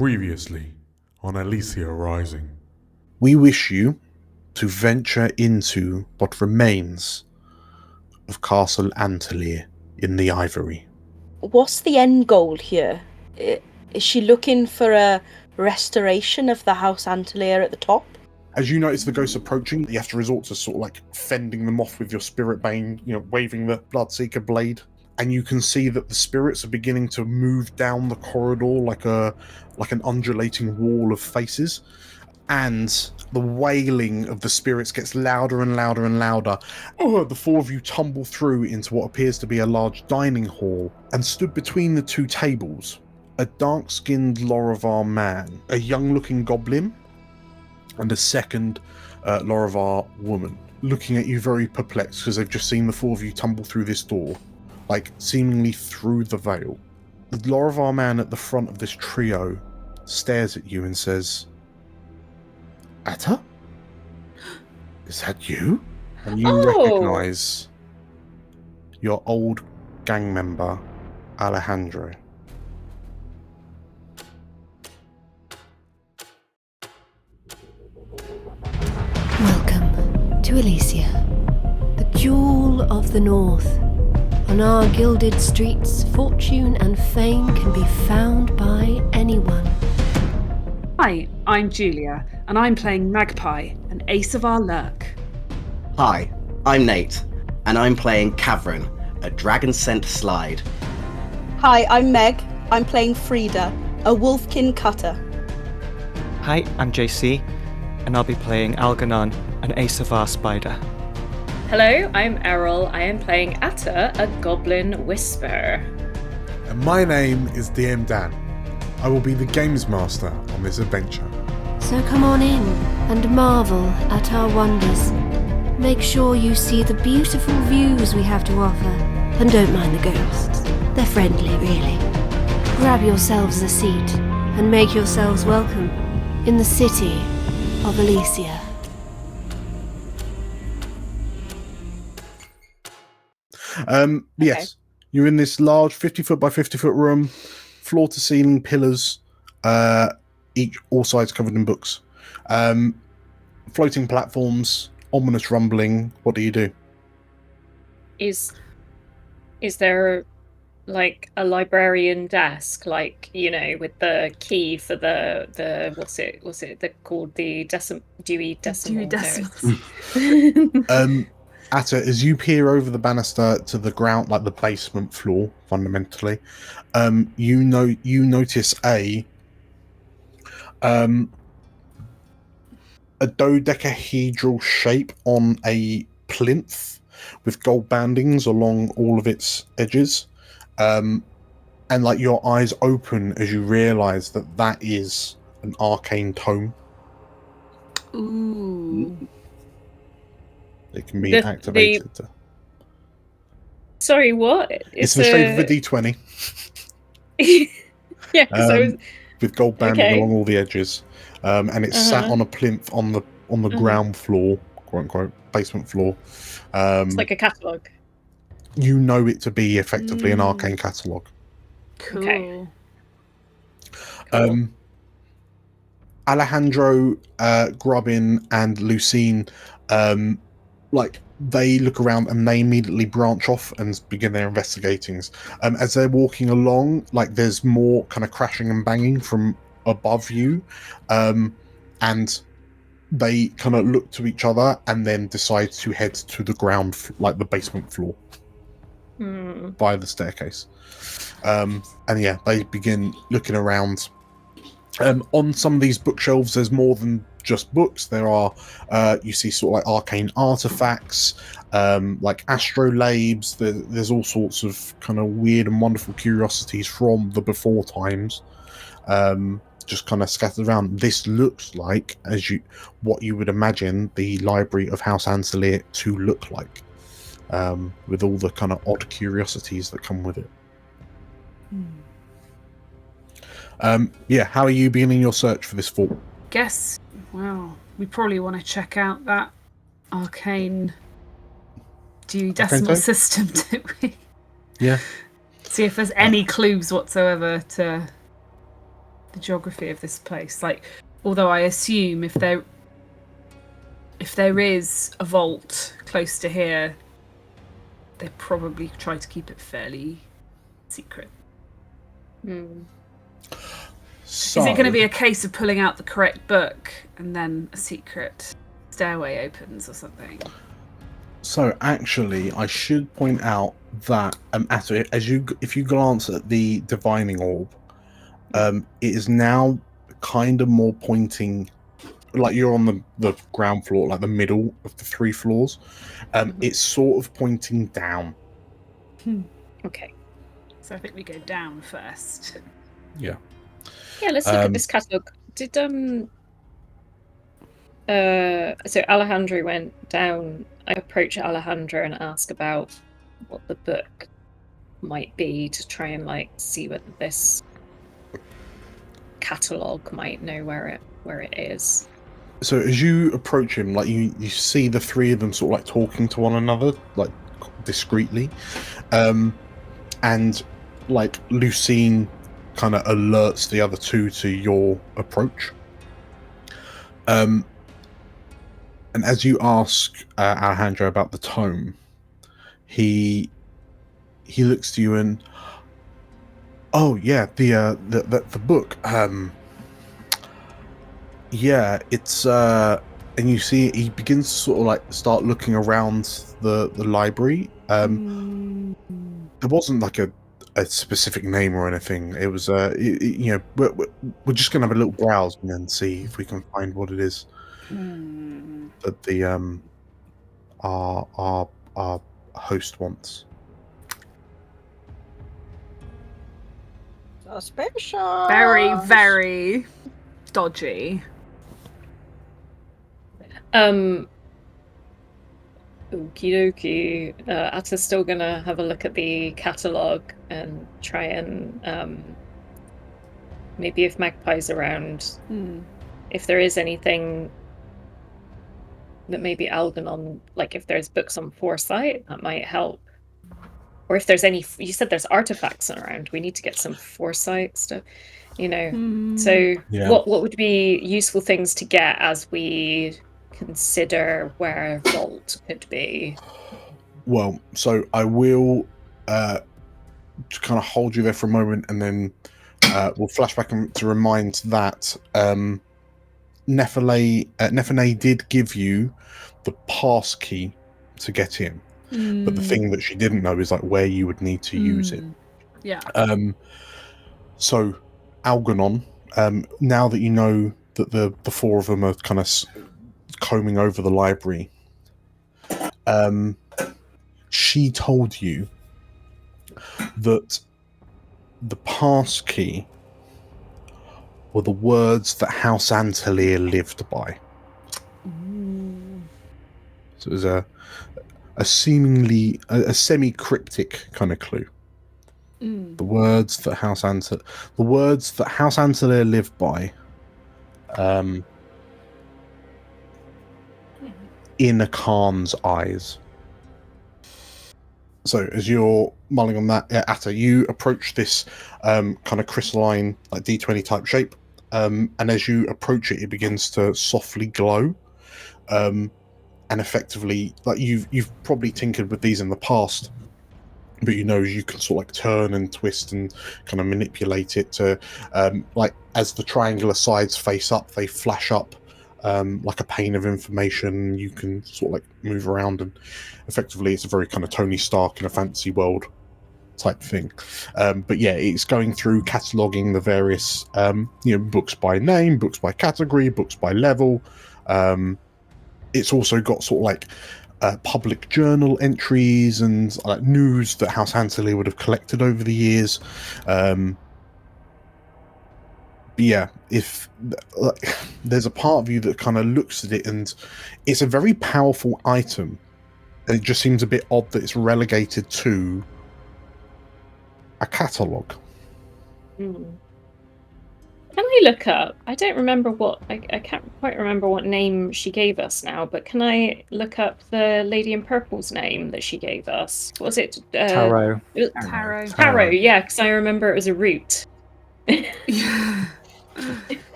Previously on Elysia Rising. We wish you to venture into what remains of Castle Antolyr in the Ivory. What's the end goal here? Is she looking for a restoration of the House Antolyr at the top? As you notice the ghosts approaching, you have to resort to sort of like fending them off with your spirit bane, waving the Bloodseeker blade. And you can see that the spirits are beginning to move down the corridor like an undulating wall of faces. And the wailing of the spirits gets louder and louder and louder. The four of you tumble through into what appears to be a large dining hall, and stood between the two tables, a dark-skinned Lorivar man, a young-looking goblin, and a second Lorivar woman, looking at you very perplexed because they've just seen the four of you tumble through this door, like seemingly through the veil. The Lorivar man at the front of this trio stares at you and says, "Atta? Is that you?" And you recognise your old gang member, Alejandro. Welcome to Elysia, the jewel of the north. On our gilded streets, fortune and fame can be found by anyone. Hi, I'm Julia, and I'm playing Magpie, an ace of our lurk. Hi, I'm Nate, and I'm playing Cavern, a dragon-scent slide. Hi, I'm Meg. I'm playing Frida, a wolfkin cutter. Hi, I'm JC, and I'll be playing Algernon, an ace of our spider. Hello, I'm Errol. I am playing Atta, a goblin whisper. And my name is DM Dan. I will be the games master on this adventure. So come on in and marvel at our wonders. Make sure you see the beautiful views we have to offer, and don't mind the ghosts. They're friendly, really. Grab yourselves a seat and make yourselves welcome in the city of Elysia. Yes, you're in this large 50-foot by 50-foot room, floor-to-ceiling pillars, all sides covered in books, floating platforms, ominous rumbling. What do you do? Is there like a librarian desk, like, with the key for the what's it called, the Dewey Decimal? Atta, as you peer over the banister to the ground, like the basement floor, fundamentally, you notice a dodecahedral shape on a plinth with gold bandings along all of its edges, and like your eyes open as you realise that is an arcane tome. Ooh. It can be activated. Sorry, what? It's the shape of a D20. Yeah, with gold banding along all the edges, and it's sat on a plinth on the ground floor, quote unquote, basement floor. It's like a catalogue. You know it to be effectively an arcane catalogue. Cool. Okay. Cool. Alejandro, Grubbin, and Lucine, they look around and they immediately branch off and begin their investigatings. As they're walking along, there's more kind of crashing and banging from above you, and they kind of look to each other and then decide to head to the ground, the basement floor, via the staircase. They begin looking around. On some of these bookshelves, there's more than just books. There are, you see sort of arcane artifacts, astrolabes. There's all sorts of kind of weird and wonderful curiosities from the before times, just kind of scattered around. This looks like what you would imagine the library of House Antolyr to look like, with all the kind of odd curiosities that come with it. How are you beginning your search for this fort? We probably want to check out that arcane Dewey Decimal System, don't we? Yeah. See if there's any clues whatsoever to the geography of this place? Like, although I assume if there is a vault close to here, they probably try to keep it fairly secret. So, Is it going to be a case of pulling out the correct book and then a secret stairway opens or something? So actually, I should point out that if you glance at the divining orb, it is now kind of more pointing, like you're on the ground floor, like the middle of the 3 floors. It's sort of pointing down. Okay. So I think we go down first. Yeah. Yeah, let's look at this catalogue. Did so Alejandro went down. I approach Alejandro and ask about what the book might be to try and like see whether this catalogue might know where it is. So as you approach him, like you see the 3 of them sort of like talking to one another, like discreetly, and like Lucine kind of alerts the other 2 to your approach. And as you ask Alejandro about the tome, he looks to you and, oh yeah, the book. Yeah, it's and you see he begins to sort of like start looking around the library. There wasn't like a specific name or anything. It was you know, we're just gonna have a little browse and then see if we can find what it is that the our host wants. Suspicious. Very, very dodgy. Okie dokie. Atta's still gonna have a look at the catalogue and try and maybe if Magpie's around, if there is anything that maybe Algernon, like if there's books on foresight, that might help. Or if there's any, you said there's artifacts around, we need to get some foresight stuff, you know. So Yeah. what would be useful things to get as we consider where vault could be? Well, so I will just kind of hold you there for a moment, and then we'll flash back to remind that Nephene did give you the pass key to get in, but the thing that she didn't know is like where you would need to use it. Yeah. So Algernon, now that you know that the 4 of them are kind of combing over the library, she told you that the pass key were the words that House Antolyr lived by. So it was a seemingly a semi-cryptic kind of clue. The words that House Antolyr lived by, in a Khan's eyes. So as you're mulling on that, Atta, you approach this kind of crystalline, like D20 type shape, and as you approach it, it begins to softly glow, and effectively, like you've probably tinkered with these in the past, but you know you can sort of like turn and twist and kind of manipulate it to, like as the triangular sides face up, they flash up like a pane of information. You can sort of like move around, and effectively it's a very kind of Tony Stark in a fantasy world type thing. But yeah, it's going through cataloguing the various books by name, books by category, books by level. It's also got sort of like public journal entries and news that House Antolyr would have collected over the years. Yeah, if there's a part of you that kind of looks at it, and it's a very powerful item, and it just seems a bit odd that it's relegated to a catalogue. Can I look up? I don't remember what I can't quite remember what name she gave us now, but can I look up the Lady in Purple's name that she gave us? What was it? Tarot. Tarot. Tarot, yeah, because I remember it was a root.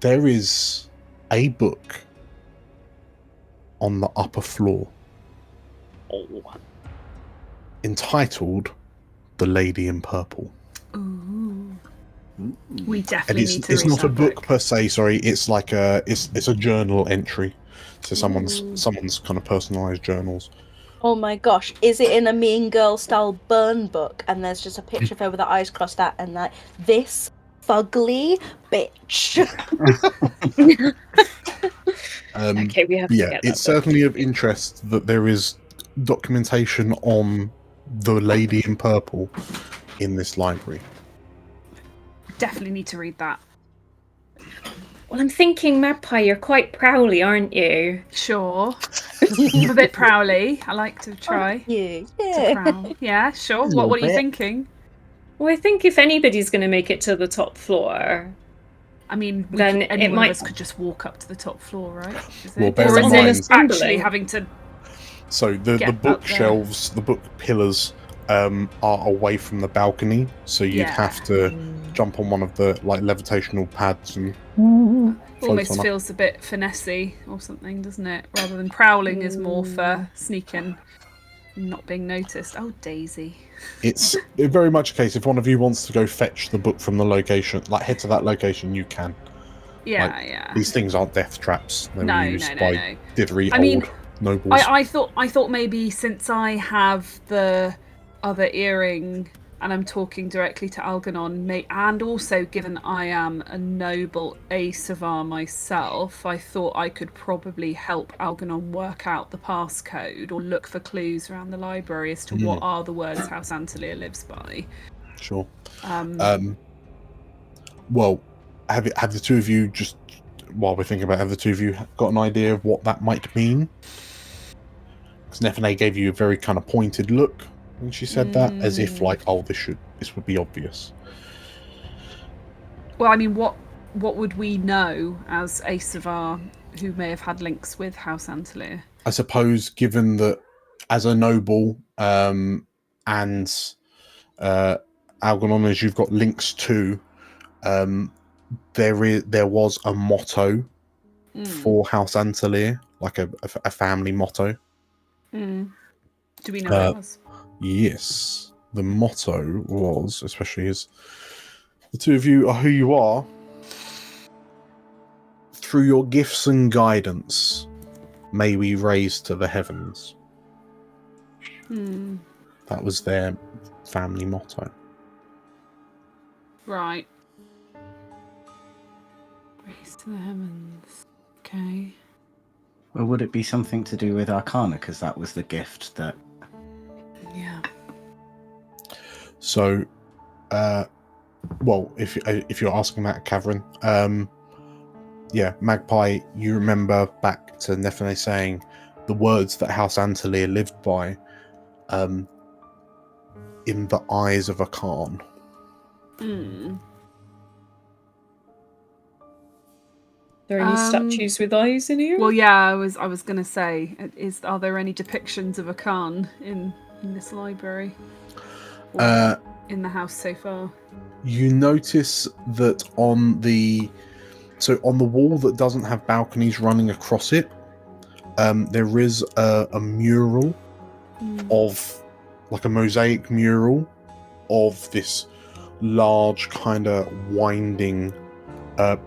There is a book on the upper floor entitled The Lady in Purple. Ooh. We And definitely need to it's read not that a book per se, sorry, it's like it's a journal entry. So someone's kind of personalized journals. Oh my gosh, is it in a Mean Girl style burn book? And there's just a picture of her with her eyes crossed out and like, this fugly bitch. Okay, we have to Yeah, get it's that book. certainly of interest that there is documentation on the Lady in Purple in this library. Definitely need to read that. Well, I'm thinking, Magpie, you're quite prowly, aren't you? Sure. I'm a bit prowly. I like to try You, to yeah. prowl. Yeah, sure. little What are you bit. thinking? Well, I think if anybody's going to make it to the top floor, I mean, Then any it one might- of us could just walk up to the top floor, right? Is Well, it? bear Or in is mind- it actually Assembling. having to... So the Get up bookshelves, the book pillars, are away from the balcony, so you'd Yeah. have to jump on one of the like levitational pads and float Almost on up. feels a bit finessey or something, doesn't it? Rather than prowling is more for sneaking, not being noticed. Oh, Daisy. It's very much a case if one of you wants to go fetch the book from the location, like head to that location, you can. Yeah, Like, yeah. These things aren't death traps. They were used by no. dithery I mean, old nobles. I thought maybe since I have the other earring and I'm talking directly to Algernon, and also given I am a noble Asavar myself, I thought I could probably help Algernon work out the passcode or look for clues around the library as to what are the words House Antolyr lives by. Sure. Well, have the two of you just, while we're thinking about it, have the two of you got an idea of what that might mean? Because Nephene gave you a very kind of pointed look when she said that, as if like, oh, this would be obvious. Well, I mean, what would we know as Asavar who may have had links with House Antolyr? I suppose, given that as a noble and Algernon, as you've got links to, there was a motto for House Antolyr, like a family motto. Do we know what it was? Yes, the motto was, especially as the two of you are who you are, through your gifts and guidance, may we raise to the heavens. That was their family motto. Right. Raise to the heavens. Okay. Well, would it be something to do with Arcana? Because that was the gift that... Yeah. So, well, if you're asking that, Cavern, yeah, Magpie, you remember back to Nephene saying the words that House Antolyr lived by, in the eyes of a Khan. There are any statues with eyes in here? Well, yeah, I was going to say, are there any depictions of a Khan in this library? Or in the house so far? You notice that on the wall that doesn't have balconies running across it, there is a mural of, like a mosaic mural of this large kind of winding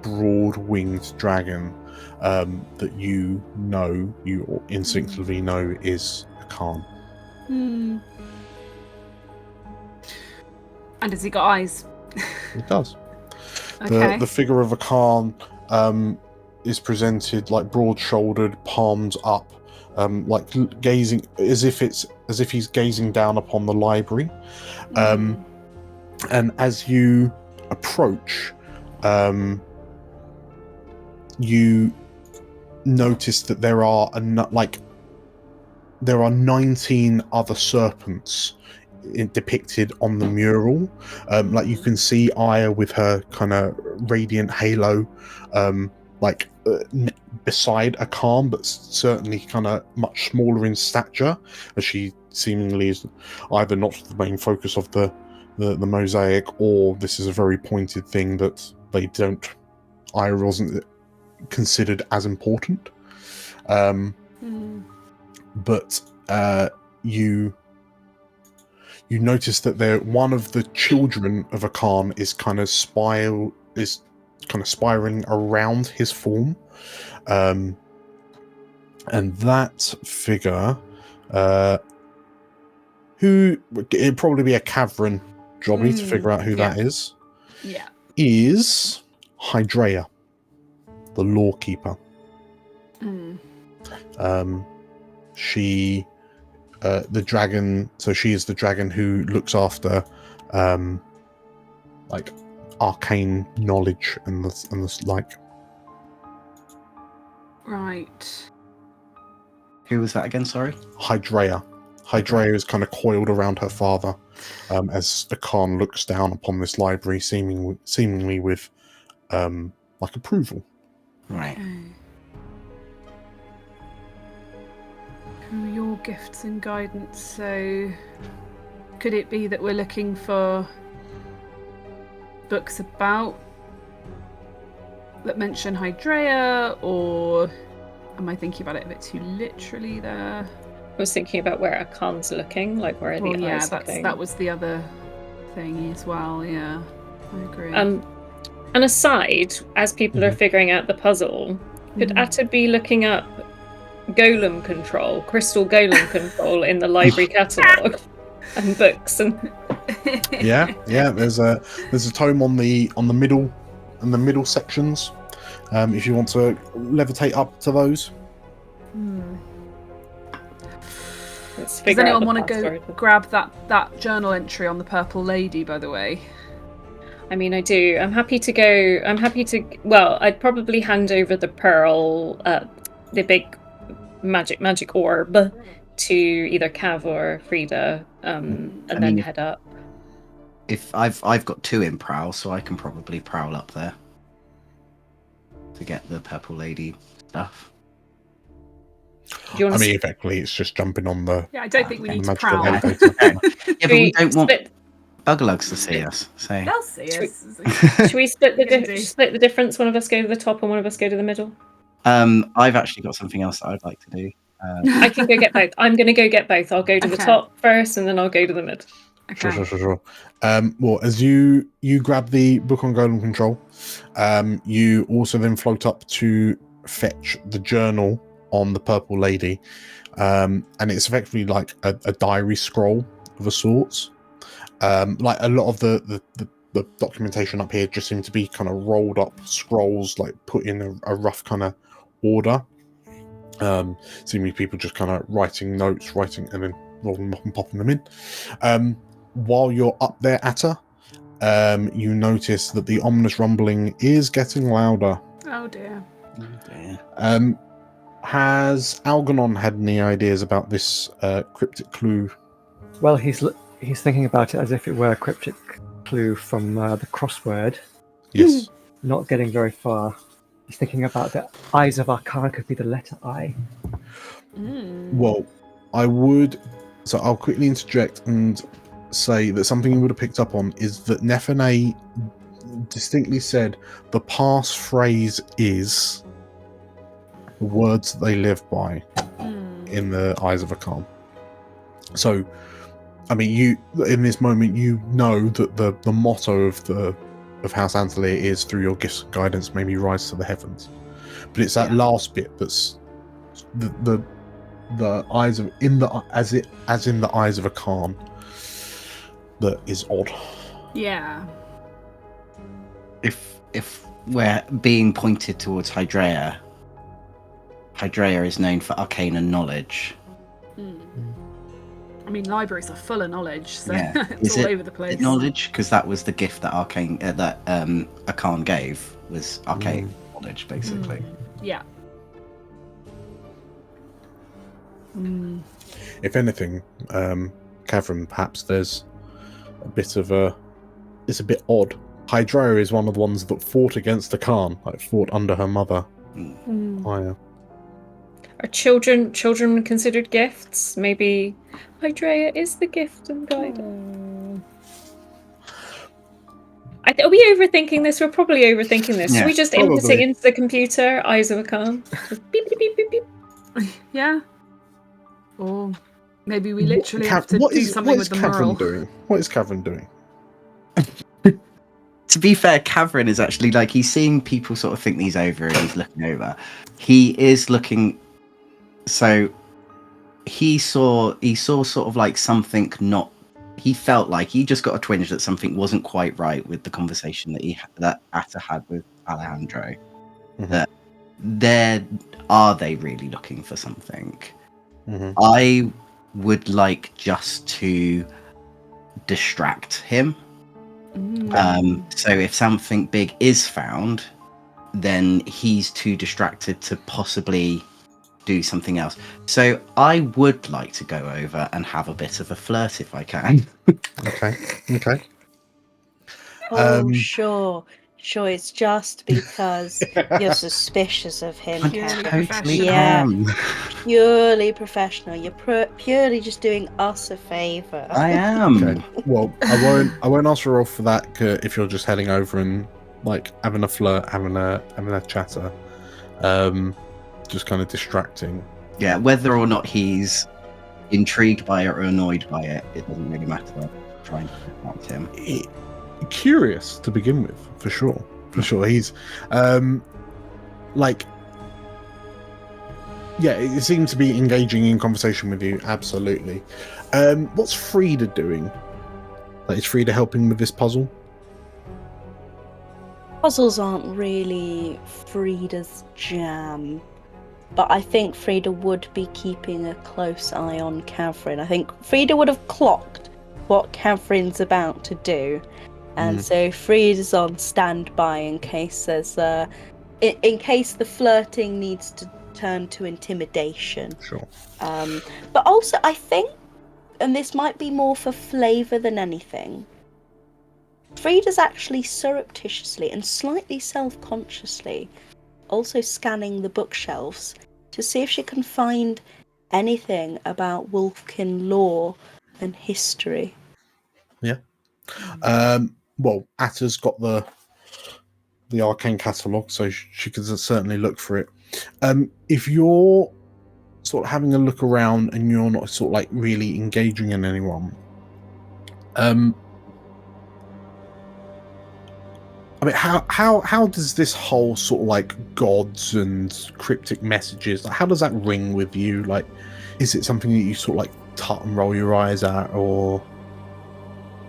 broad-winged dragon that you instinctively know is a Khan. And has he got eyes? It does. Okay. The figure of a Khan is presented like broad-shouldered, palms up, like gazing as if he's gazing down upon the library. And as you approach, you notice that there are 19 other serpents depicted on the mural. Like you can see Iya with her kind of radiant halo, beside a Khan, but certainly kind of much smaller in stature, as she seemingly is either not the main focus of the mosaic, or this is a very pointed thing that they don't Iya wasn't considered as important. But you notice that one of the children of a Khan is kind of spiraling around his form, and that figure, who it'd probably be a Cavern jobby to figure out who that is. Yeah. Is Hydrea, the Lawkeeper. She, the dragon. So she is the dragon who looks after, like arcane knowledge and the like. Right. Who was that again? Sorry. Hydrea. Hydrea is kind of coiled around her father, as the Khan looks down upon this library, seemingly with, like approval. Right. Who are your gifts and guidance? So, could it be that we're looking for books about that mention Hydrea, or am I thinking about it a bit too literally there? I was thinking about where Akan's looking, like where are the eyes looking. That was the other thing as well. Yeah, I agree. And aside, as people are figuring out the puzzle, could Atta be looking up golem control, crystal golem control in the library catalogue and books and yeah. There's a tome on the middle sections. If you want to levitate up to those. Does anyone want to go grab that journal entry on the Purple Lady, by the way? I mean, I do. I'm happy to go. Well, I'd probably hand over the pearl, the big magic orb, to either Cav or Frida, and then head up. If I've got 2 in prowl, so I can probably prowl up there to get the Purple Lady stuff. Effectively, it's just jumping on the. Yeah, I don't think we need to magical prowl. elevator. Yeah, but we don't want Buggerlugs to see us. So. They'll see us. Should we split the difference? One of us go to the top and one of us go to the middle? I've actually got something else that I'd like to do. I can go get both. I'm going to go get both. I'll go to the top first, and then I'll go to the mid. Okay. Sure. Well, as you grab the book on golem control, you also then float up to fetch the journal on the Purple Lady, and it's effectively like a diary scroll of a sorts. Like a lot of the documentation up here just seem to be kind of rolled up scrolls, like put in a rough kind of order. Seemingly people just kind of writing notes, and then rolling them up and popping them in. While you're up there, Atta, you notice that the ominous rumbling is getting louder. Oh dear. Has Algernon had any ideas about this cryptic clue? Well, he's thinking about it as if it were a cryptic clue from the crossword. Yes. Not getting very far. He's thinking about the eyes of Arkan could be the letter I. Well, so I'll quickly interject and say that something you would have picked up on is that Nefene distinctly said the passphrase is the words that they live by in the eyes of Akan. So, I mean, you in this moment you know that the motto of House Antolyr is through your gifts and guidance may we rise to the heavens, but it's that last bit that's the eyes of as in the eyes of Akan that is odd. Yeah. If we're being pointed towards Hydrea is known for arcane and knowledge. I mean, libraries are full of knowledge, so it's all over the place. Knowledge, because that was the gift that Akan gave, was arcane knowledge, basically. Yeah. If anything, Cavern, perhaps there's a bit of it's a bit odd. Hydrea is one of the ones that fought against Akan, like fought under her mother. Iya. Are children considered gifts? Maybe Hydrea is the gift and guidance. Are we overthinking this? We're probably overthinking this. Yeah, Should we just probably. input it into the computer? Eyes of a Khan. Just beep, beep, beep, beep, beep. Yeah. Or maybe we literally have to What do is something with the Cavern mural. doing? What is Cavern doing? To be fair, Cavern is actually like he's seeing people sort of think these over and he's looking over. He is looking. So he saw sort of like something not. He felt like he just got a twinge that something wasn't quite right with the conversation that Atta had with Alejandro. That are they really looking for something? I would like just to distract him. So if something big is found, then he's too distracted to possibly do something else. So I would like to go over and have a bit of a flirt if I can. Okay. Oh, sure. It's just because you're suspicious of him, I Purely Captain. totally Yeah. am. Purely professional. You're purely just doing us a favour. I am. Okay. Well, I won't ask her off for that if you're just heading over and like having a flirt, having a chatter, just kind of distracting. Yeah, whether or not he's intrigued by it or annoyed by it, it doesn't really matter. I'm trying to distract him. Curious to begin with, for sure. He's like, yeah, it seems to be engaging in conversation with you. Absolutely. What's Frida doing? Like, is Frida helping with this puzzle? Puzzles aren't really Frida's jam, but I think Frida would be keeping a close eye on Catherine. I think Frida would have clocked what Catherine's about to do, and so Frida's on standby in case there's in case the flirting needs to turn to intimidation. Sure. But also, I think, and this might be more for flavour than anything, Frida's actually surreptitiously and slightly self-consciously also scanning the bookshelves to see if she can find anything about Wolfkin lore and history. Yeah. Well, Atta's got the arcane catalogue, so she could certainly look for it. If you're sort of having a look around and you're not sort of like really engaging in anyone, I mean, how does this whole sort of like gods and cryptic messages, like, how does that ring with you? Like, is it something that you sort of like tut and roll your eyes at, or?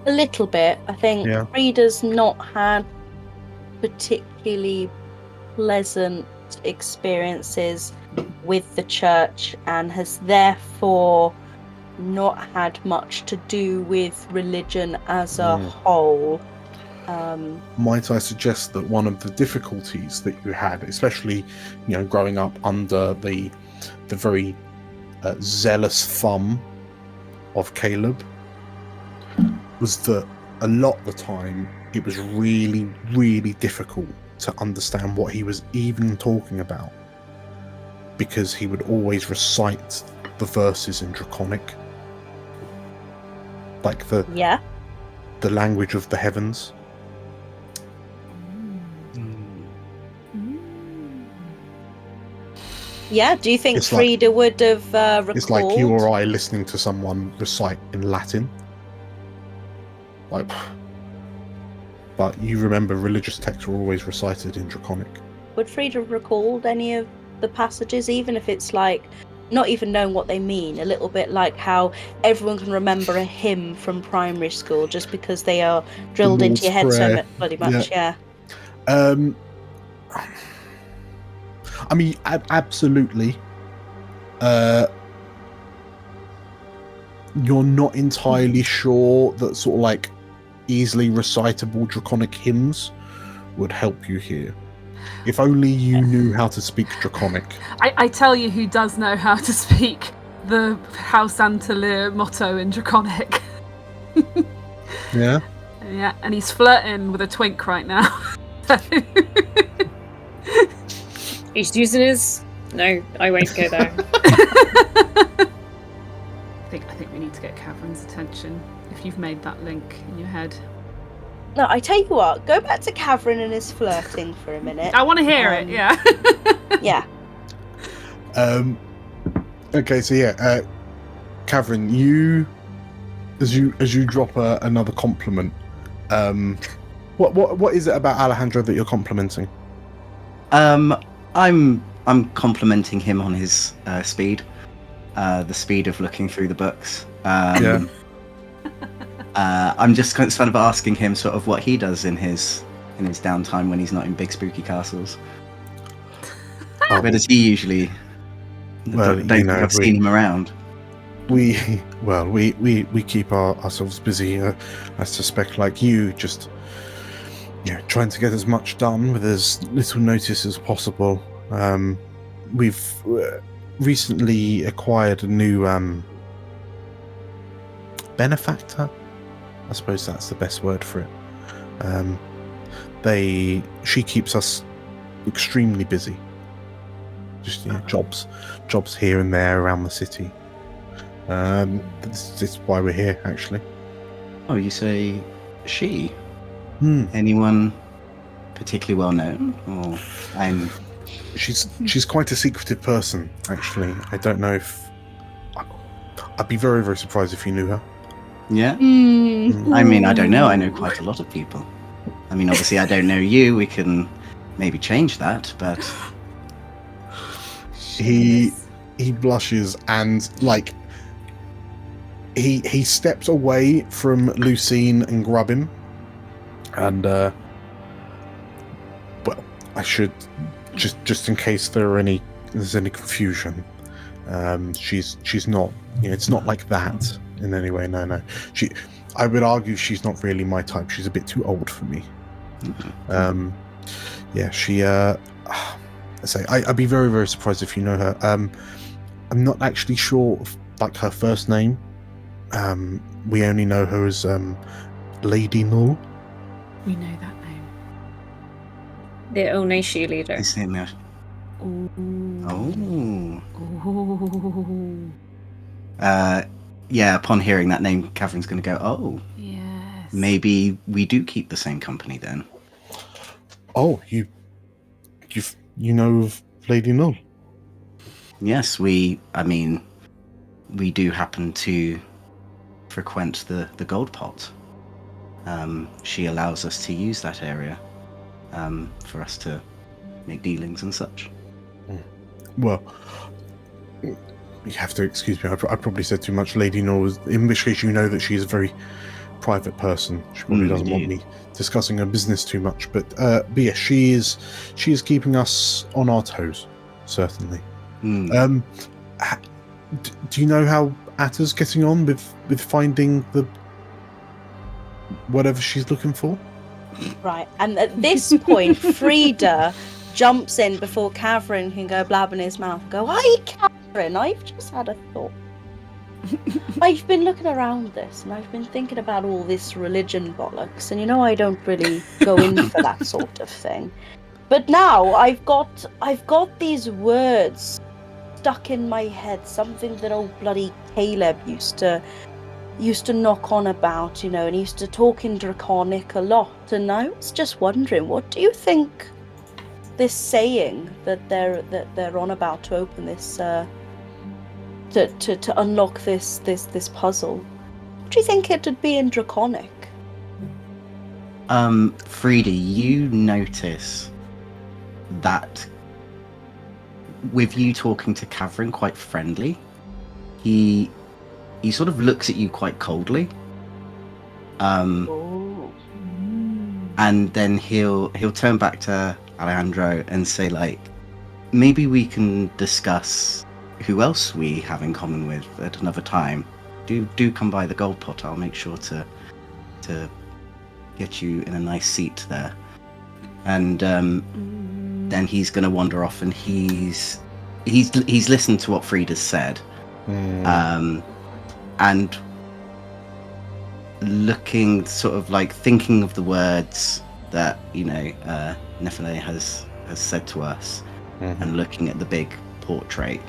A little bit. I think Yeah. Frida's not had particularly pleasant experiences with the church and has therefore not had much to do with religion as a whole. Might I suggest that one of the difficulties that you had, especially, growing up under the very zealous thumb of Caleb, was that a lot of the time it was really, really difficult to understand what he was even talking about, because he would always recite the verses in Draconic, like the language of the heavens. Yeah, do you think It's Frida would have recalled? It's like you or I listening to someone recite in Latin. Like, but you remember religious texts were always recited in Draconic. Would Frida have recalled any of the passages, even if it's like not even knowing what they mean? A little bit like how everyone can remember a hymn from primary school just because they are drilled into your head so bloody much. Yeah. I mean, absolutely. You're not entirely sure that sort of like easily recitable Draconic hymns would help you here. If only you knew how to speak Draconic. I tell you who does know how to speak the House Antolyr motto in Draconic. Yeah? Yeah, and he's flirting with a twink right now. He's using his... No, I won't go there. I think we need to get Catherine's attention, if you've made that link in your head. No, I tell you what. Go back to Cavern and his flirting for a minute. I want to hear it. Yeah. Yeah. Okay, so yeah, Cavern, you as you drop another compliment, what is it about Alejandro that you're complimenting? I'm complimenting him on his speed, the speed of looking through the books. I'm just kind of asking him sort of what he does in his downtime when he's not in big spooky castles. Where does he usually? Well, don't think I've seen him around. We keep ourselves busy. I suspect, like you, just trying to get as much done with as little notice as possible. We've recently acquired a new benefactor. I suppose that's the best word for it. She keeps us extremely busy. Just jobs here and there around the city. This is why we're here, actually. Oh, you say she? Anyone particularly well known? Or She's quite a secretive person, actually. I don't know if I'd be very, very surprised if you knew her. Yeah. I mean, I don't know. I know quite a lot of people. I mean, obviously, I don't know you. We can maybe change that, but he blushes and he steps away from Lucine and Grubbin, and well, I should just in case there's any confusion. She's not. It's not like that in any way. No. I would argue she's not really my type. She's a bit too old for me. She. I'd be very, very surprised if you know her. I'm not actually sure of, her first name. We only know her as Lady Null. We know that name. The Oneshi leader. Is it now? Upon hearing that name, Catherine's going to go, oh, yes. Maybe we do keep the same company then. Oh, you know of Lady Null? Yes, we do happen to frequent the Gold Pot. She allows us to use that area for us to make dealings and such. Well, you have to excuse me. I probably said too much. Lady Null, in which case you know that she's a very private person. She probably doesn't want me discussing her business too much. But yeah, she is keeping us on our toes, certainly. Do you know how Atta's getting on with finding the whatever she's looking for? Right, and at this point, Frida jumps in before Catherine can go blab in his mouth and go, "Hi, Catherine, I've just had a thought. I've been looking around this and I've been thinking about all this religion bollocks, and I don't really go in for that sort of thing. But now I've got these words stuck in my head, something that old bloody Caleb used to knock on about, and he used to talk in Draconic a lot, and I was just wondering, what do you think this saying that they're on about to open this to unlock this puzzle? What do you think it would be in Draconic? Frida, you notice that with you talking to Catherine quite friendly, he sort of looks at you quite coldly. And then he'll turn back to Alejandro and say, like, maybe we can discuss who else we have in common with at another time. Do come by the Gold Pot. I'll make sure to get you in a nice seat there. And then he's going to wander off, and he's listened to what Frida's said, and looking, sort of like thinking of the words that Nephele has said to us, and looking at the big portrait.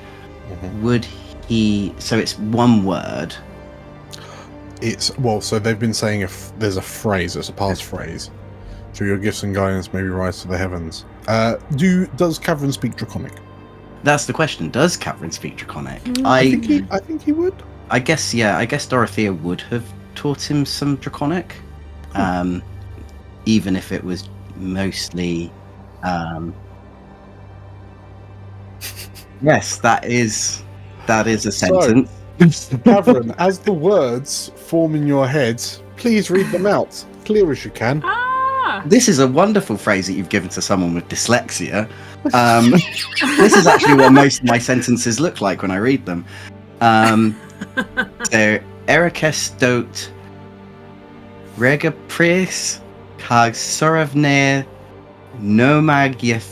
Would he? So it's one word. It's so they've been saying if there's a phrase, it's a passphrase. Through your gifts and guidance, may we rise to the heavens. Does Cavern speak Draconic? That's the question. Does Cavern speak Draconic? I think he would. I guess, yeah. I guess Dorothea would have taught him some Draconic, even if it was mostly. Yes, that is a sentence. Cavern, as the words form in your head, please read them out, clear as you can. This is a wonderful phrase that you've given to someone with dyslexia. This is actually what most of my sentences look like when I read them. So, Erikes dot Rega Pris Kag Soravne Nomagyef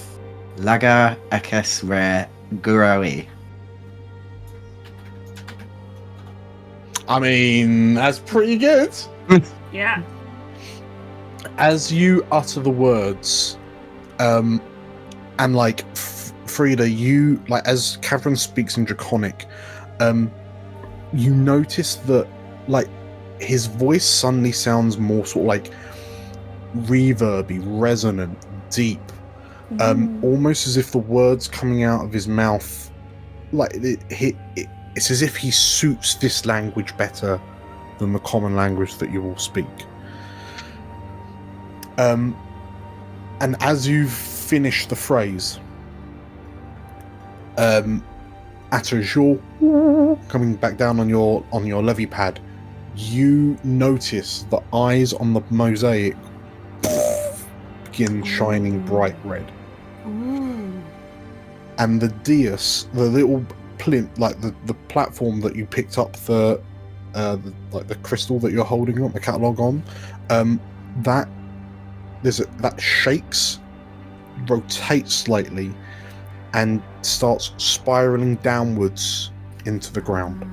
Laga Ekes Re Gurawi. I mean, that's pretty good. Yeah. As you utter the words, and like Frida, you like as Cavern speaks in Draconic, you notice that like his voice suddenly sounds more sort of like reverby, resonant, deep, almost as if the words coming out of his mouth, like it's as if he suits this language better than the common language that you all speak. And as you finish the phrase, as you're coming back down on your levy pad, you notice the eyes on the mosaic begin shining bright red. And the dais, the little plinth, like the platform that you picked up the crystal that you're holding on the catalog on, that shakes, rotates slightly, and starts spiraling downwards into the ground,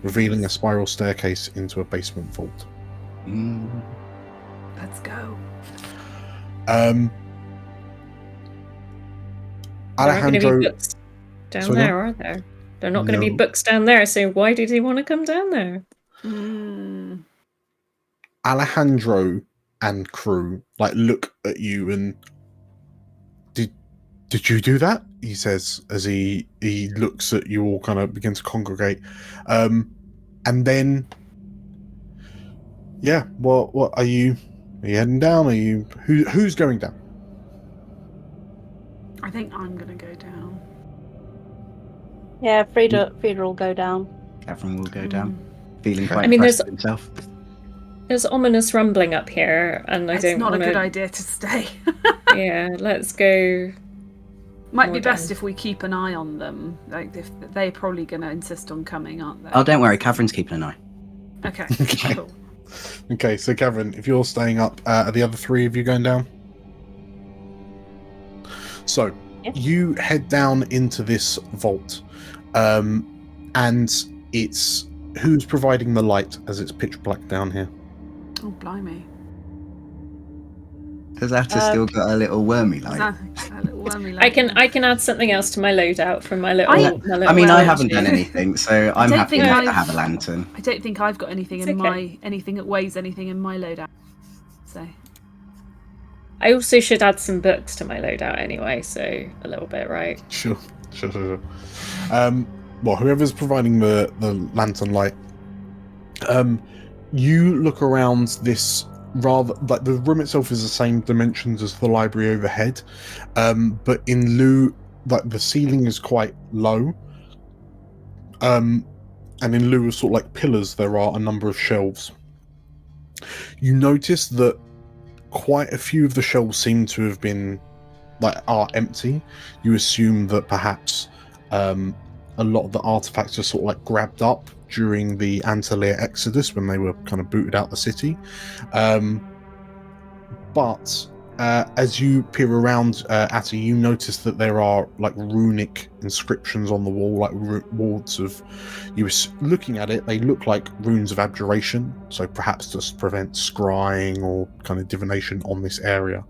revealing a spiral staircase into a basement vault. Let's go. Alejandro, down there, are there? They're not going to be books down there, so why did he want to come down there? Alejandro and crew like look at you and did you do that? He says as he looks at you all, kind of begin to congregate, and then what are you heading down? Are you who's going down? I think I'm gonna go down. Yeah, Frida will go down. Cavern will go down, feeling quite there's impressed with himself. There's ominous rumbling up here, and I don't. It's not a good idea to stay. Yeah, let's go. Might be best if we keep an eye on them. Like, if they're probably going to insist on coming, aren't they? Oh, don't worry, Cavern's keeping an eye. Okay, cool. Okay, so Cavern, if you're staying up, are the other three of you going down? So, you head down into this vault, and it's who's providing the light as it's pitch black down here? Oh, blimey. Has Atta still got a little wormy light? I can add something else to my loadout from my little. I haven't done anything, so I'm happy to have a lantern. I don't think I've got anything anything that weighs anything in my loadout. So. I also should add some books to my loadout anyway, so a little bit, right? Sure. Well, whoever's providing the lantern light, you look around this. Rather, like the room itself is the same dimensions as the library overhead, but in lieu, like the ceiling is quite low, and in lieu of sort of like pillars, there are a number of shelves. You notice that quite a few of the shelves seem to have been are empty. You assume that perhaps a lot of the artifacts are sort of like grabbed up during the Antolyr exodus when they were kind of booted out the city. But as you peer around, Atta, you notice that there are like runic inscriptions on the wall, like wards of. You were looking at it; they look like runes of abjuration, so perhaps to prevent scrying or kind of divination on this area.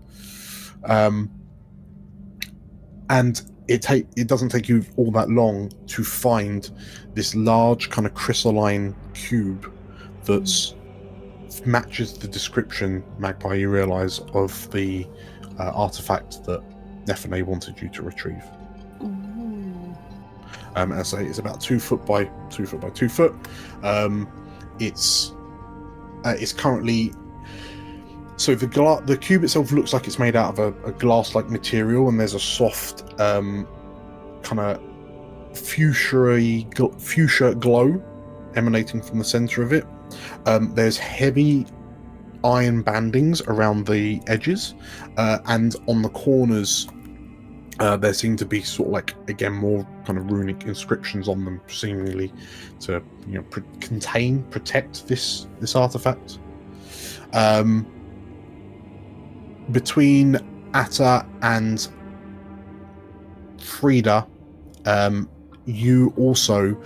And it doesn't take you all that long to find this large kind of crystalline cube that matches the description, Magpie, you realise, of the artefact that Nephene wanted you to retrieve. As I say, it's about 2 foot by 2 foot by 2 foot. It's currently, so the cube itself looks like it's made out of a glass-like material, and there's a soft kind of fuchsia glow emanating from the center of it. There's heavy iron bandings around the edges, and on the corners there seem to be sort of like, again, more kind of runic inscriptions on them, seemingly to protect this artifact. Between Atta and Frida, you also,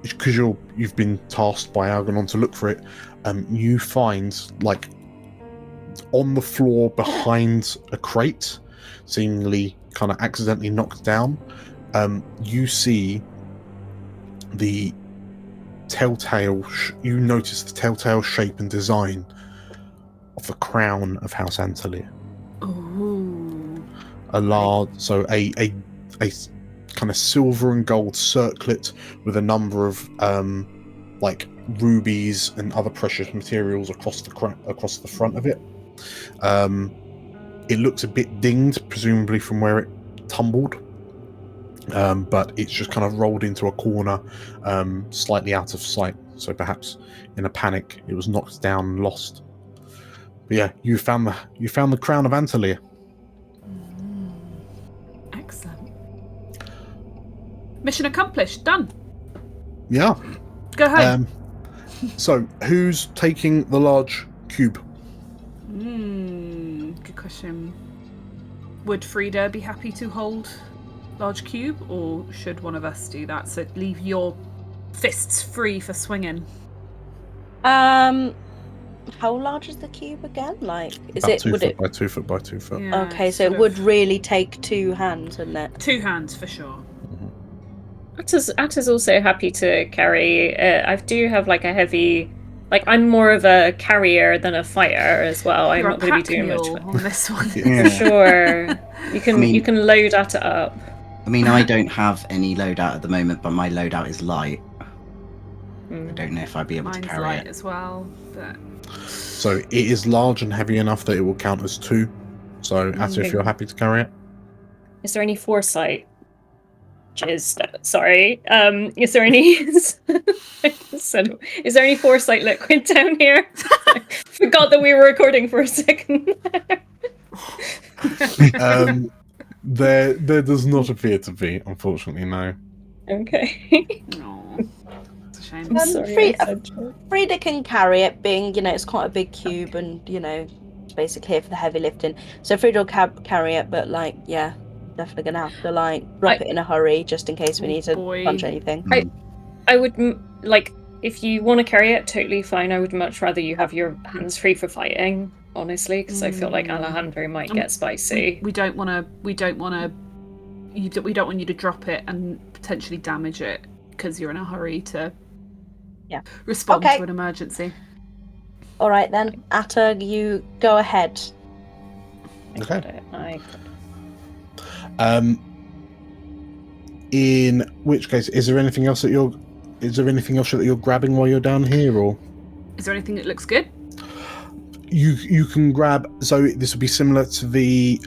because you've been tasked by Algernon to look for it, you find, like, on the floor behind a crate, seemingly kind of accidentally knocked down, you see the you notice the telltale shape and design of the crown of House Antolyr. Ooh. A kind of silver and gold circlet with a number of like rubies and other precious materials across the front of it. It looks a bit dinged, presumably from where it tumbled, but it's just kind of rolled into a corner, slightly out of sight. So perhaps in a panic, it was knocked down and lost. But yeah, you found the crown of Antolyr. Excellent. Mission accomplished. Done. Yeah. Go home. So who's taking the large cube? Good question. Would Frida be happy to hold large cube, or should one of us do that? So leave your fists free for swinging. How large is the cube again? Like, is About it? 2 Would foot it? by 2 foot by 2 foot. Yeah, Okay, so it would really take 2 hands, wouldn't it? 2 hands for sure. Atta's also happy to carry. I do have like a heavy, like I'm more of a carrier than a fighter as well. You're I'm not going to be doing much on this one. for sure. You can load Atta up. I mean, I don't have any loadout at the moment, but my loadout is light. I don't know if I'd be able Mine's to carry light it. as well, but So it is large and heavy enough that it will count as 2. So Atta, if you're happy to carry it. Is there any foresight? Sorry. Is there any? Is there any foresight liquid down here? I forgot that we were recording for a second. There does not appear to be, unfortunately, no. Okay. no, it's a shame. I'm sorry. Frida can carry it, being, it's quite a big cube, and it's basically here for the heavy lifting. So Frida will carry it, but definitely gonna have to drop it in a hurry just in case we need to punch anything. I would if you want to carry it, totally fine. I would much rather you have your hands free for fighting, honestly, because I feel like Alejandro might get spicy. We don't want you to drop it and potentially damage it because you're in a hurry to respond to an emergency. All right then, Atta, you go ahead. Okay. I In which case, is there anything else that you're grabbing while you're down here, or is there anything that looks good? You can grab. So this would be similar to the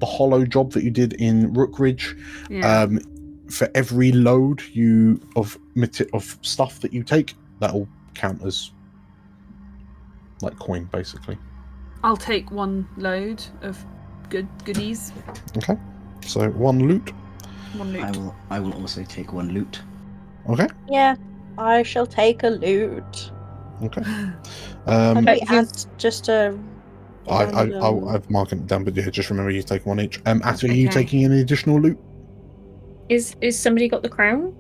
hollow job that you did in Rookridge. Yeah. For every load of stuff that you take, that will count as like coin, basically. I'll take 1 load of goodies. Okay. So 1 loot. 1 loot. I will also take 1 loot. Okay. Yeah, I shall take a loot. Okay. Maybe add just a. I've marked it down, but yeah, just remember you take 1 each. Atta, are you taking any additional loot? Is somebody got the crown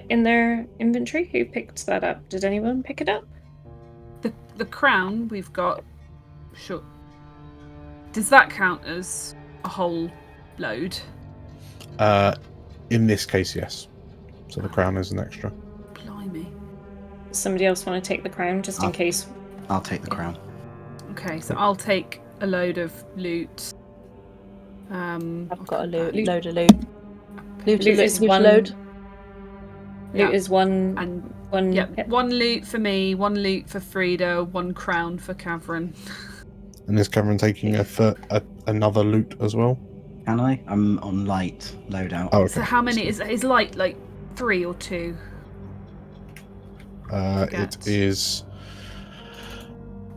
in their inventory? Who picked that up? Did anyone pick it up? The crown we've got. Sure. Does that count as a whole load? In this case, yes. So the crown is an extra. Blimey. somebody else want to take the crown just in case? I'll take the crown. Okay, so I'll take a load of loot. I've got a load of loot. Loot is one load. Loot is one and one. Yep, one loot for me, one loot for Frida, one crown for Cavern. And is Cameron taking another loot as well? Can I? I'm on light loadout. Oh, okay. So how many is light? Like 3 or 2? It is.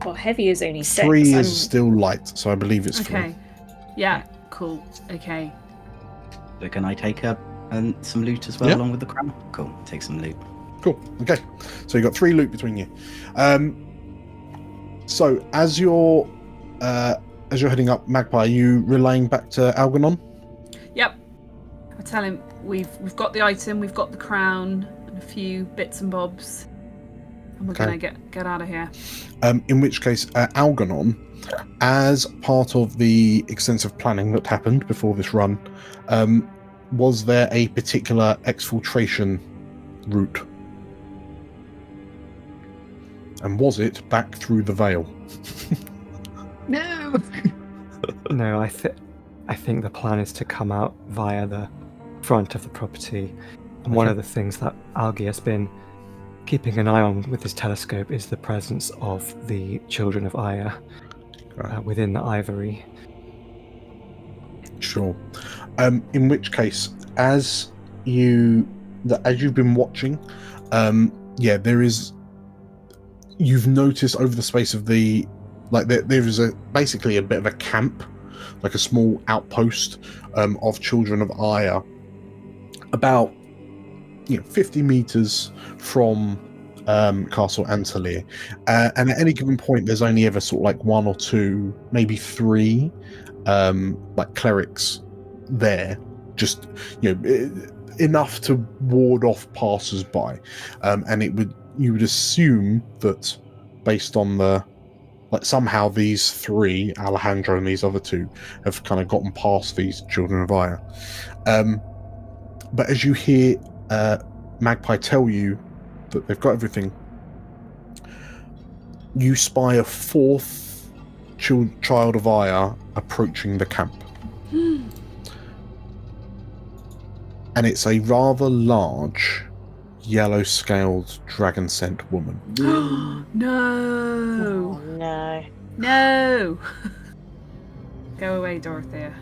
Well, heavy is only 6. 3 is still light, so I believe it's 3. Okay. Yeah. Cool. Okay. So can I take some loot as well along with the crown? Cool. Take some loot. Cool. Okay. So you got 3 loot between you. So as you're heading up, Magpie, are you relaying back to Algernon? Yep. I tell him we've got the item, we've got the crown, and a few bits and bobs, and we're gonna get out of here. In which case, Algernon, as part of the extensive planning that happened before this run, was there a particular exfiltration route? And was it back through the Vale? No. No, I think the plan is to come out via the front of the property. And one of the things that Algie has been keeping an eye on with his telescope is the presence of the Children of Iya within the Ivory. Sure. In which case, as you've been watching, there is. You've noticed over the space of the, there is basically a bit of a camp, like a small outpost of Children of Iya, about 50 meters from Castle Antolyr, and at any given point, there's only ever sort of like 1 or 2, maybe 3, clerics there, just enough to ward off passers-by, and you would assume that based on the somehow these 3, Alejandro and these other 2, have kind of gotten past these Children of Iya. But as you hear Magpie tell you that they've got everything, you spy a 4th child of Iya approaching the camp. And it's a rather large, yellow-scaled, dragon-scent woman. No! Oh, no. No! Go away, Dorothea.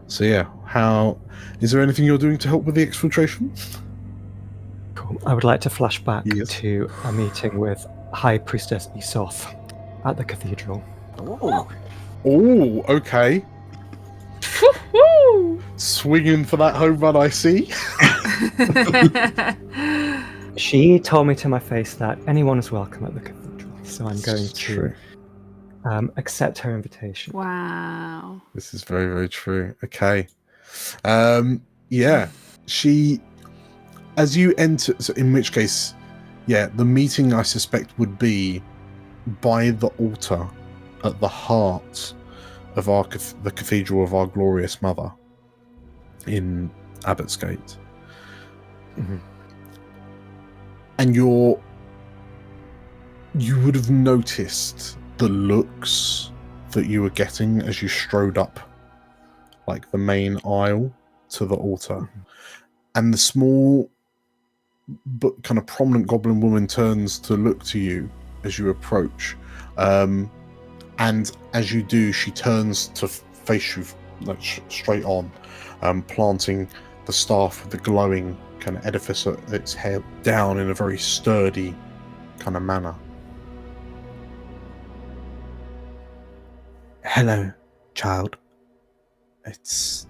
So yeah, is there anything you're doing to help with the exfiltration? Cool. I would like to flash back to a meeting with High Priestess Isoth at the cathedral. Oh, okay. Swinging for that home run, I see. She told me to my face that anyone is welcome at the cathedral, so I'm going to accept her invitation. Wow. This is very, very true. Okay. She, as you enter, so in which case, the meeting I suspect would be by the altar at the heart of the cathedral of our glorious mother in Abbotsgate. Mm-hmm. And you would have noticed the looks that you were getting as you strode up the main aisle to the altar. Mm-hmm. And the small but kind of prominent goblin woman turns to look to you as you approach. And as you do, she turns to face you straight on, planting the staff with the glowing kind of edifice at its head down in a very sturdy kind of manner. Hello, child. It's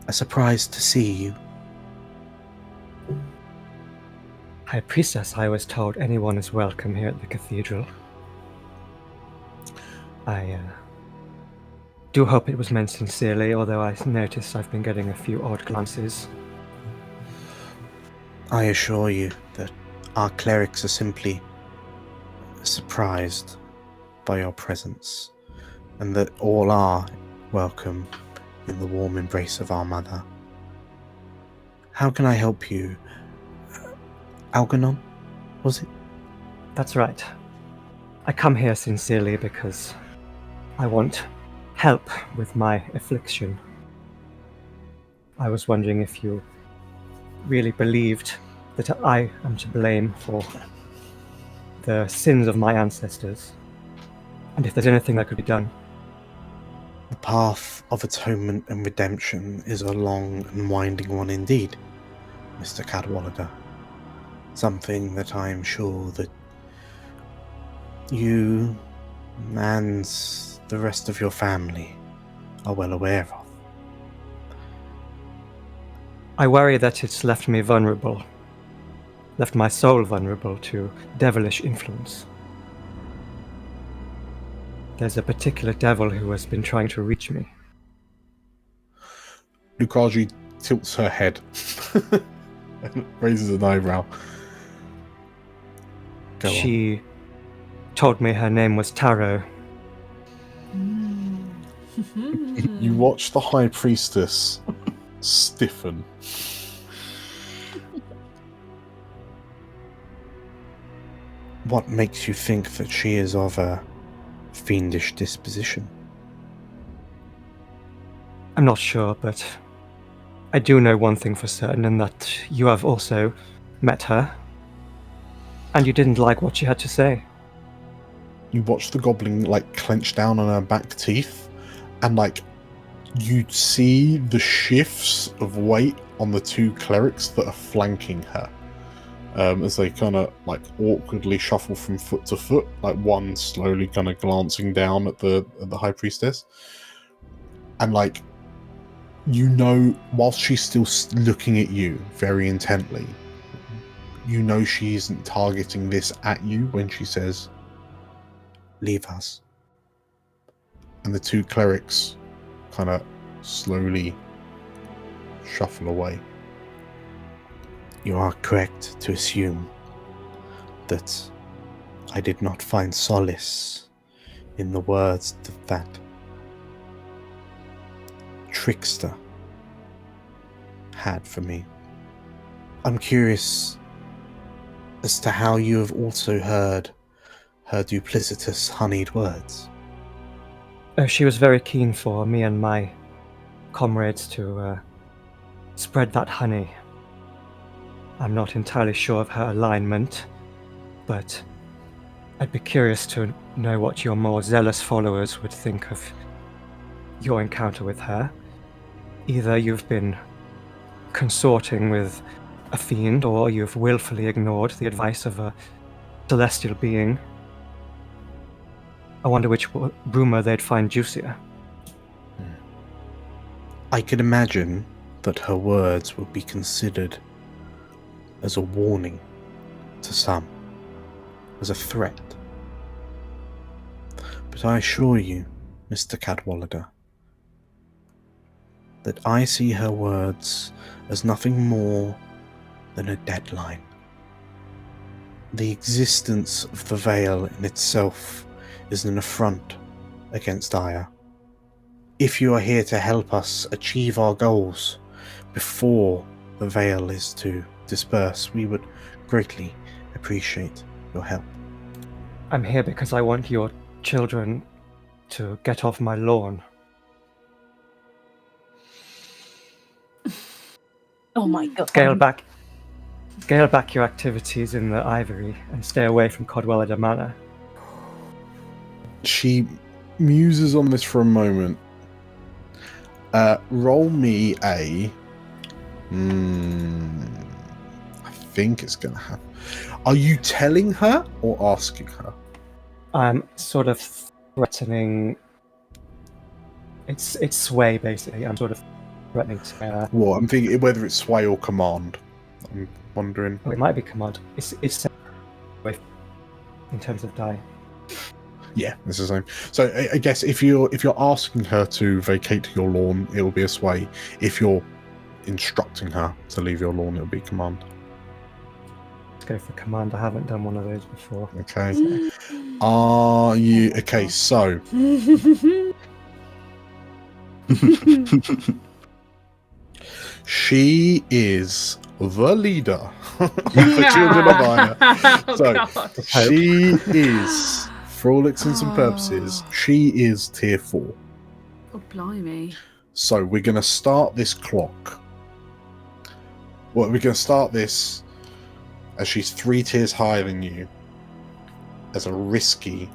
a surprise to see you. High Priestess, I was told anyone is welcome here at the cathedral. I do hope it was meant sincerely, although I noticed I've been getting a few odd glances. I assure you that our clerics are simply surprised by your presence, and that all are welcome in the warm embrace of our mother. How can I help you, Algernon, was it? That's right. I come here sincerely because I want help with my affliction. I was wondering if you really believed that I am to blame for the sins of my ancestors, and if there's anything that could be done. The path of atonement and redemption is a long and winding one indeed, Mr. Cadwallader. Something that I am sure that you and the rest of your family are well aware of. I worry that it's left me vulnerable, left my soul vulnerable to devilish influence. There's a particular devil who has been trying to reach me. Lukaji tilts her head and raises an eyebrow. Go on. She told me her name was Taro. You watch the High Priestess stiffen. What makes you think that she is of a fiendish disposition? I'm not sure, but I do know one thing for certain, and that you have also met her, and you didn't like what she had to say. You watch the goblin clench down on her back teeth, and you see the shifts of weight on the two clerics that are flanking her, as they kind of awkwardly shuffle from foot to foot, one slowly kind of glancing down at the High Priestess, and whilst she's still looking at you very intently, she isn't targeting this at you when she says, "Leave us." And the two clerics kind of slowly shuffle away. You are correct to assume that I did not find solace in the words of that trickster had for me. I'm curious as to how you have also heard her duplicitous honeyed words. She was very keen for me and my comrades to spread that honey. I'm not entirely sure of her alignment, but I'd be curious to know what your more zealous followers would think of your encounter with her. Either you've been consorting with a fiend, or you've willfully ignored the advice of a celestial being. I wonder which rumor they'd find juicier. I could imagine that her words would be considered as a warning to some, as a threat. But I assure you, Mr. Cadwallader, that I see her words as nothing more than a deadline. The existence of the veil in itself is an affront against Iya. If you are here to help us achieve our goals before the veil is to disperse, we would greatly appreciate your help. I'm here because I want your children to get off my lawn. Oh my god. Scale back your activities in the Ivory and stay away from Cadwallader Manor. She muses on this for a moment. Roll me a... I think it's going to happen. Are you telling her or asking her? I'm sort of threatening... It's sway, basically. I'm sort of threatening to... Well, I'm thinking whether it's sway or command. I'm wondering. Oh, it might be command. It's in terms of die. Yeah, it's the same. So I guess if you're asking her to vacate your lawn, it will be a sway. If you're instructing her to leave your lawn, it will be command. Let's go for command. I haven't done one of those before. Okay. Are you okay? So. She is the leader of the Children of Iya. Oh, So she is, for all intents and purposes, she is tier 4. Oh, blimey. So we're going to start this clock. Well, we're going to start this as she's 3 tiers higher than you as a risky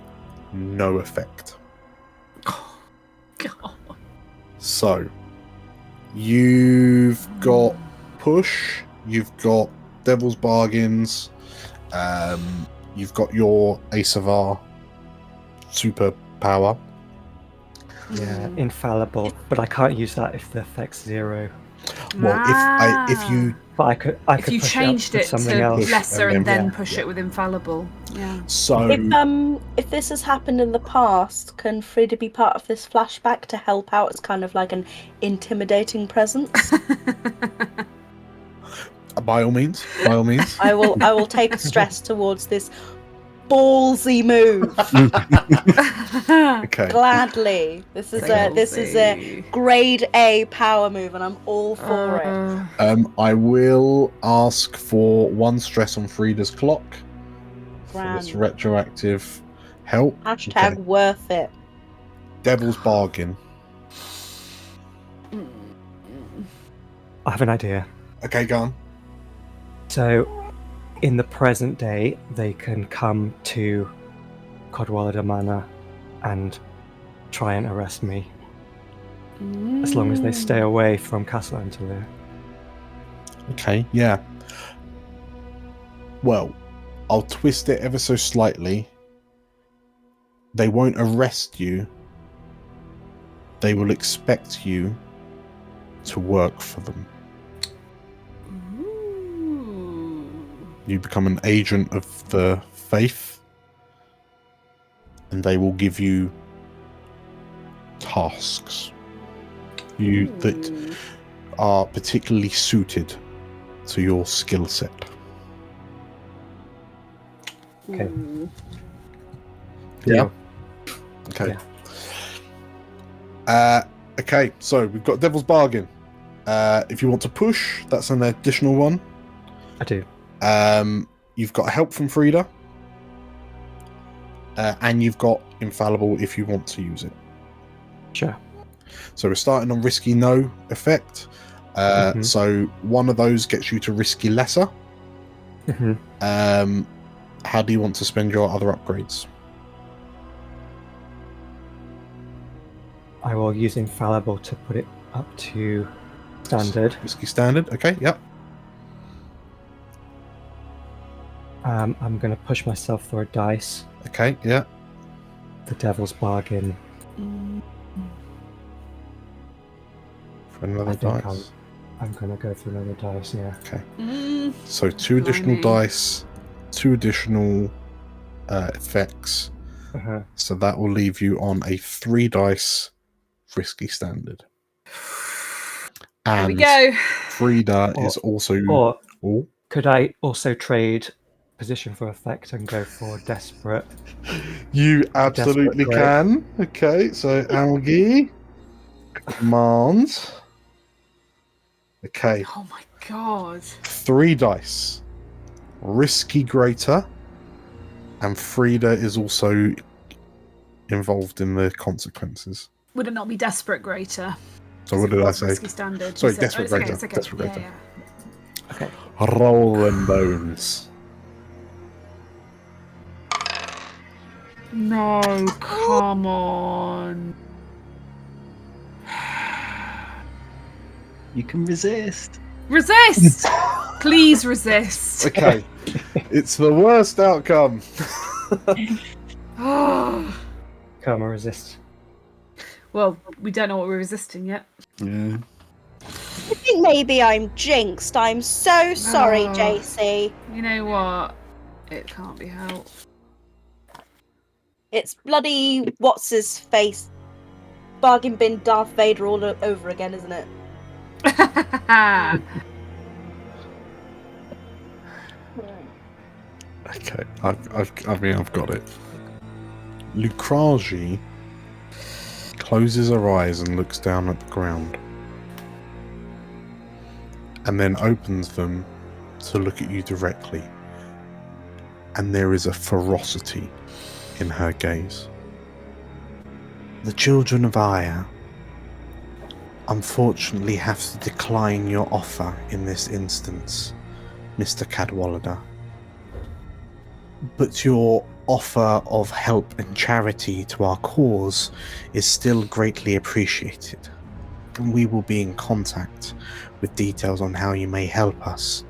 no effect. God. So you've got push, you've got devil's bargains, you've got your Asavar superpower. Yeah, infallible, but I can't use that if the effect's 0. Well, if you But I could if you push changed with it something to else. lesser and then yeah, push it with infallible. Yeah. so If this has happened in the past, can Frida be part of this flashback to help out as kind of like an intimidating presence? by all means, I will take stress towards this ballsy move. okay. Gladly. This is a grade A power move, and I'm all for it. I will ask for 1 stress on Frida's clock for this Grand. retroactive help. Hashtag Okay. worth it. Devil's bargain. I have an idea. Okay, go on. So, in the present day, they can come to Codwalada Manor and try and arrest me, as long as they stay away from Castle Antolyr. Okay, yeah. Well, I'll twist it ever so slightly. They won't arrest you. They will expect you to work for them. You become an agent of the faith, and they will give you tasks that are particularly suited to your skill set. Okay. Yeah. Okay. Yeah. Okay, so we've got Devil's Bargain. If you want to push, that's an additional one. I do. You've got help from Frida. And you've got Infallible if you want to use it. Sure. So we're starting on Risky No effect. So one of those gets you to Risky Lesser. How do you want to spend your other upgrades? I will use Infallible to put it up to standard. Risky Standard, okay, yep. I'm going to push myself for a dice. Okay, yeah. The Devil's Bargain. For another I think dice. I'm going to go for another dice, yeah. Okay. So 2 additional dice, 2 additional effects. So that will leave you on a 3 dice Risky Standard. And There we go. Frida is also... Or could I also trade position for effect and go for Desperate? You absolutely can. Okay, so Algie, command. Okay. Oh my god. 3 dice. Risky Greater. And Frida is also involved in the consequences. Would it not be Desperate Greater? So what did I say? Risky Standard. Sorry, You said- Desperate it's okay, Greater. it's okay. Desperate Yeah, Greater. yeah. Okay. Roll and bones. No, come on. You can resist. Resist! Please resist. Okay. It's the worst outcome. Karma resist. Well, we don't know what we're resisting yet. Yeah. I think maybe I'm jinxed. I'm so sorry, Oh. JC. You know what? It can't be helped. It's bloody what's his face, bargain bin Darth Vader all over again, isn't it? Okay, I've got it. Lucragi closes her eyes and looks down at the ground, and then opens them to look at you directly, and there is a ferocity in her gaze. The Children of Iya unfortunately have to decline your offer in this instance, Mr. Cadwallader. But your offer of help and charity to our cause is still greatly appreciated. And we will be in contact with details on how you may help us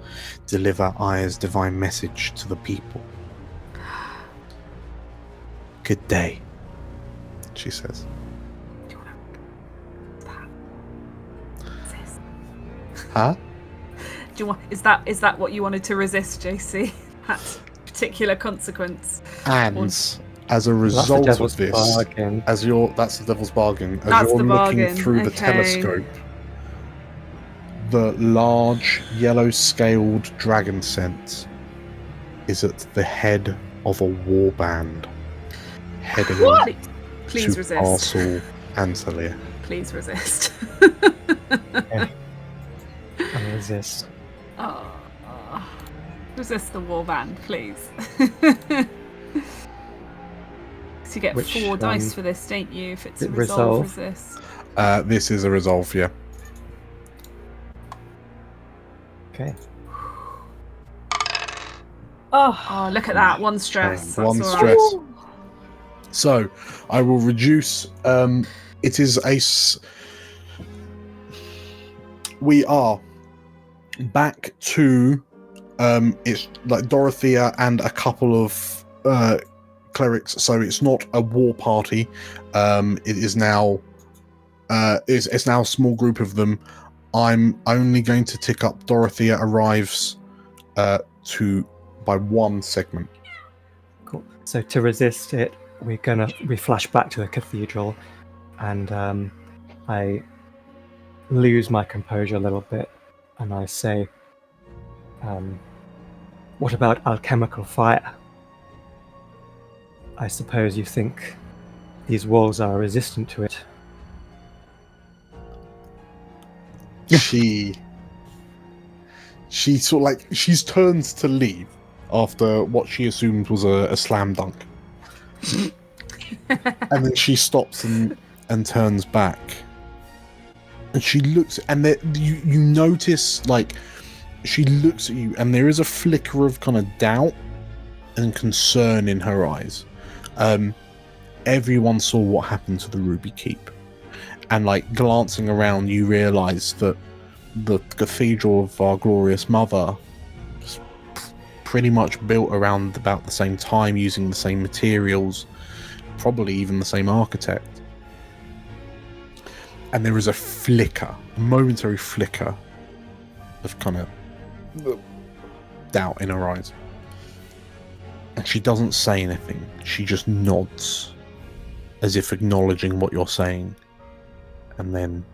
deliver Aya's divine message to the people. Good day, she says. Huh? Do you want? Is that what you wanted to resist, JC? That particular consequence. And as a result of this, that's the devil's bargain. As you're looking through the telescope, the large yellow-scaled dragon scent is at the head of a warband heading Please to resist. Castle Antolyr. Please resist. Okay. I resist. Resist the warband, please. So you get 4 dice for this, don't you? If it's a resolve, resist. This is a resolve, yeah. Okay. Oh, look at that. 1 stress. That's One all stress. right. So, I will reduce... it is we are back to... it's like Dorothea and a couple of clerics, so it's not a war party. It is now... it's now a small group of them. I'm only going to tick up Dorothea arrives by 1 segment. Cool. So to resist it, we flash back to the cathedral, and I lose my composure a little bit, and I say, what about alchemical fire? I suppose you think these walls are resistant to it. She sort of like, she's turns to leave after what she assumed was a slam dunk. And then she stops and turns back. And she looks, and you notice, like, she looks at you, and there is a flicker of kind of doubt and concern in her eyes. Everyone saw what happened to the Ruby Keep. And, like, glancing around, you realise that the Cathedral of our Glorious Mother was pretty much built around about the same time, using the same materials, probably even the same architect. And there is a momentary flicker of kind of doubt in her eyes. And she doesn't say anything. She just nods, as if acknowledging what you're saying. And then...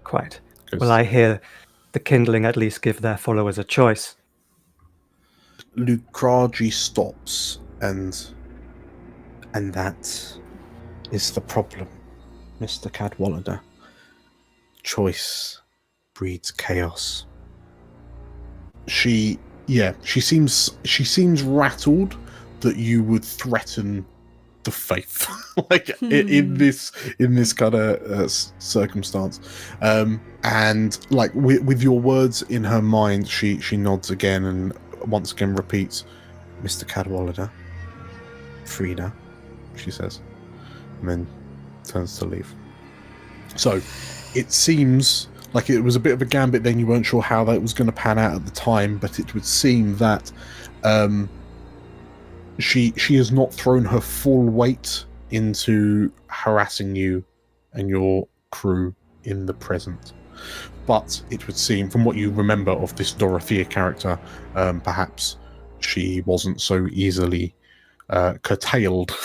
Quite. Will I hear the Kindling at least give their followers a choice? Lukragi stops, and that is the problem, Mr. Cadwallader. Choice breeds chaos. She seems rattled that you would threaten the faith, like in this kind of circumstance, and like with your words in her mind, she nods again and once again repeats, Mr. Cadwallader, Frida, she says, and then turns to leave. So it seems like it was a bit of a gambit then. You weren't sure how that was going to pan out at the time, but it would seem that she has not thrown her full weight into harassing you and your crew in the present. But it would seem, from what you remember of this Dorothea character, perhaps she wasn't so easily curtailed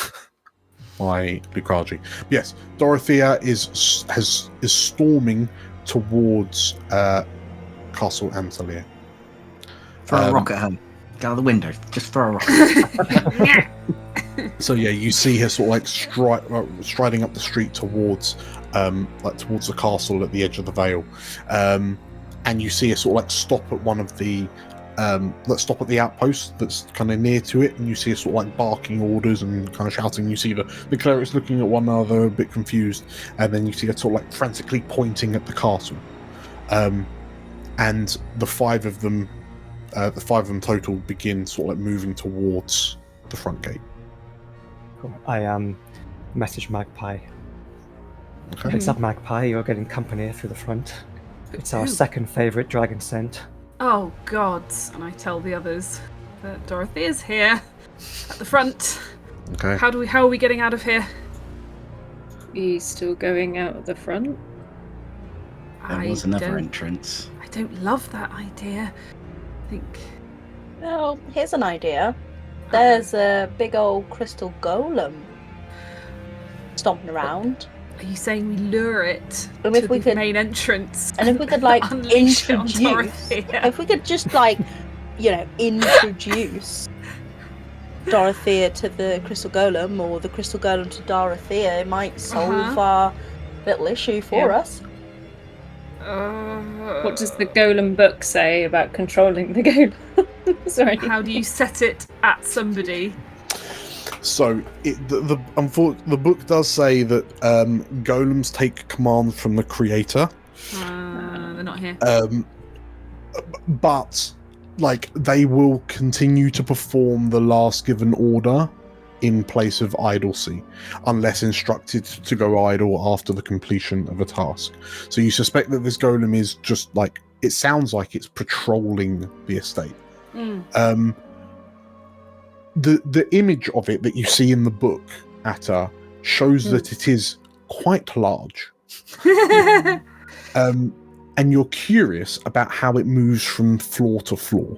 by Lukragi. Yes, Dorothea is storming towards Castle Antolyr. Throw a rock at her. Get out of the window. Just throw a rock. So yeah, you see her sort of like striding up the street towards the castle at the edge of the vale, and you see her sort of like stop at one of the let's stop at the outpost that's kind of near to it, and you see a sort of like barking orders and kind of shouting. You see the clerics looking at one another, a bit confused, and then you see a sort of like frantically pointing at the castle. And the five of them total begin sort of like moving towards the front gate. Cool. I message Magpie. Okay. Heads up, Magpie. You're getting company through the front. It's our second favourite dragon scent. Oh God! And I tell the others that Dorothy is here at the front. Okay. How are we getting out of here? Are you still going out the front? There was another entrance. I don't love that idea. I think. Well, here's an idea. There's a big old crystal golem stomping around. Are you saying we lure it And to if we the could- main entrance? And if we could like Unleash it on introduce, Dorothea. if we could just like, introduce Dorothea to the crystal golem, or the crystal golem to Dorothea, it might solve our little issue for us. What does the golem book say about controlling the golem? Sorry. How do you set it at somebody? So the book does say that golems take command from the creator. They're not here. But like they will continue to perform the last given order in place of idlecy, unless instructed to go idle after the completion of a task. So you suspect that this golem is just like, it sounds like it's patrolling the estate. The image of it that you see in the book, Atta, shows that it is quite large. And you're curious about how it moves from floor to floor.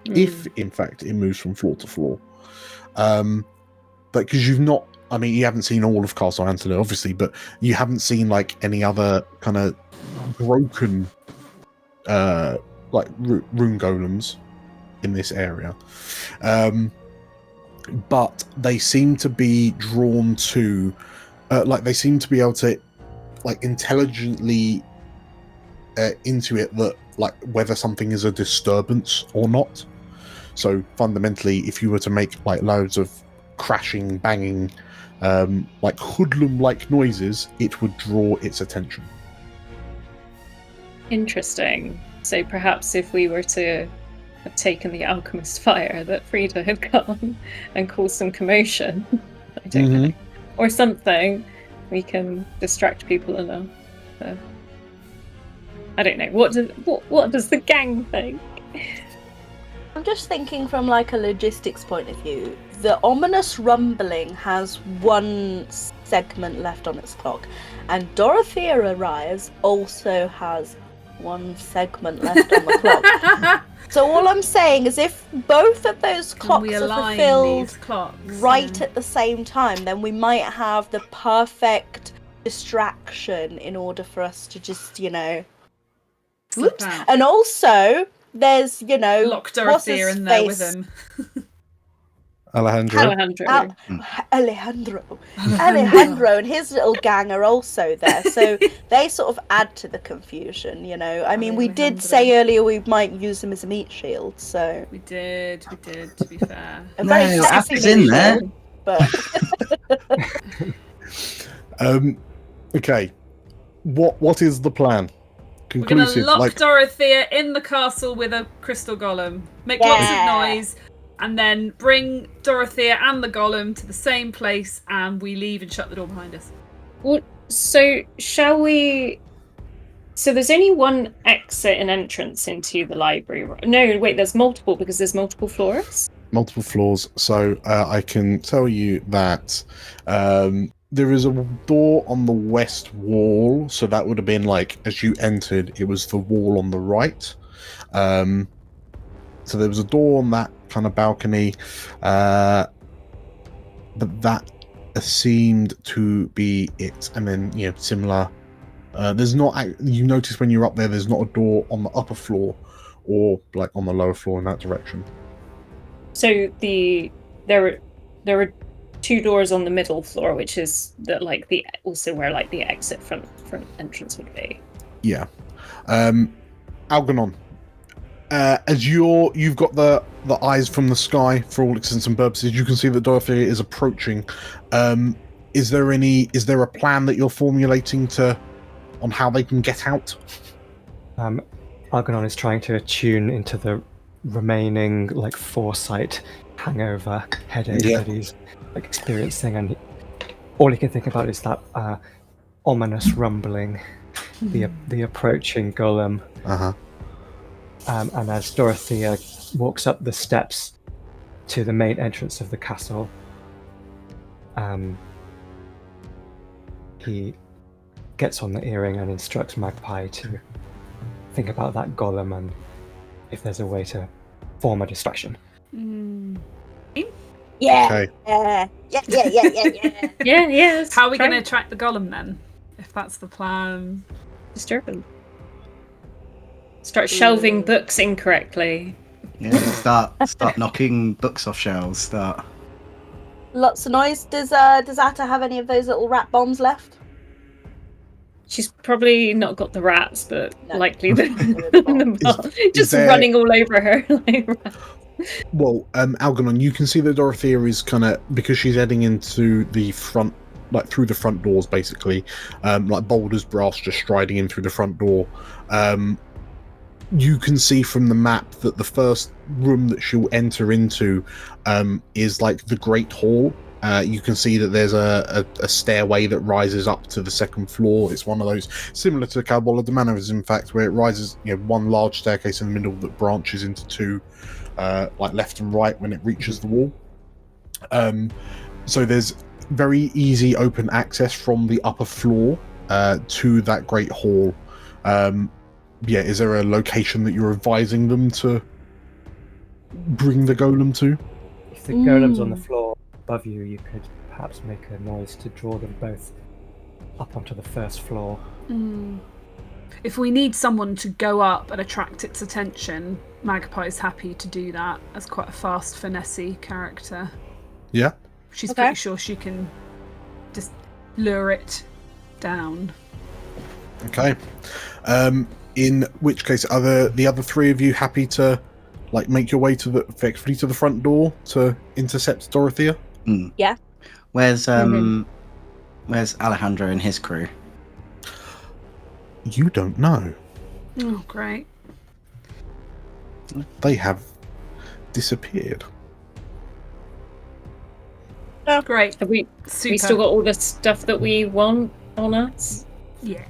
If, in fact, it moves from floor to floor. But because you haven't seen all of Castle Antolyr, obviously, but you haven't seen like any other kind of broken like rune golems in this area. But they seem to be drawn to they seem to be able to like intelligently intuit that like whether something is a disturbance or not. So fundamentally, if you were to make like loads of crashing, banging, like hoodlum-like noises, it would draw its attention. Interesting. So perhaps if we were to have taken the alchemist fire, that Frida had come and caused some commotion, I don't know, or something, we can distract people enough. So, I don't know. What does the gang think? I'm just thinking from like a logistics point of view. The ominous rumbling has one segment left on its clock, and Dorothea arrives also has one segment left on the clock. So all I'm saying is if both of those clocks are fulfilled right at the same time, then we might have the perfect distraction in order for us to just, whoops. And also, there's, lock Dorothea in there with him. Alejandro and his little gang are also there, so they sort of add to the confusion. I mean, we did say earlier we might use them as a meat shield, so we did. To be fair, a very sexy Apple's in there. shield, but okay, what is the plan? We're Conclusive. gonna lock Dorothea in the castle with a crystal golem, make lots of noise, and then bring Dorothea and the golem to the same place, and we leave and shut the door behind us. Well, so shall we? So there's only one exit and entrance into the library. No, wait, there's multiple because there's multiple floors. Multiple floors. So I can tell you that there is a door on the west wall. So that would have been like as you entered, it was the wall on the right. So there was a door on that kind of balcony, but that seemed to be it. And then similar. There's not. You notice when you're up there, there's not a door on the upper floor or like on the lower floor in that direction. So there are two doors on the middle floor, which is also where like the exit front entrance would be. Yeah. Algernon, as you've got the eyes from the sky for all intents and purposes, you can see that Dorothea is approaching. Is there a plan that you're formulating on how they can get out? Algernon is trying to attune into the remaining foresight hangover headache that he's experiencing, and all he can think about is that ominous rumbling, the approaching golem. And as Dorothea walks up the steps to the main entrance of the castle, he gets on the earring and instructs Magpie to think about that golem and if there's a way to form a distraction. Yeah. Okay. Yeah. Yes. How are we going to attract the golem then? If that's the plan. Disturb him. Start shelving books incorrectly. Yeah, start knocking books off shelves. Start. Lots of noise. Does Atta have any of those little rat bombs left? She's probably not got the rats, but likely the just there... running all over her like rats. Well, Algernon, you can see that Dorothea is kind of, because she's heading into the front, through the front doors, basically, like Boulder's Brass just striding in through the front door. You can see from the map that the first room that she'll enter into is like the Great Hall. You can see that there's a stairway that rises up to the second floor. It's one of those similar to Cabal of the Manors, in fact, where it rises, one large staircase in the middle that branches into two, like left and right when it reaches the wall. So there's very easy open access from the upper floor to that Great Hall. Is there a location that you're advising them to bring the golem to? If the golem's on the floor above you, you could perhaps make a noise to draw them both up onto the first floor. If we need someone to go up and attract its attention, Magpie's happy to do that as quite a fast, finessey character. Yeah. She's pretty sure she can just lure it down. Okay. In which case, are the other three of you happy to make your way effectively to the front door to intercept Dorothea? Yeah. Where's Alejandro and his crew? You don't know. Oh, great. They have disappeared. Oh, great. Have we still got all the stuff that we want on us? Yeah.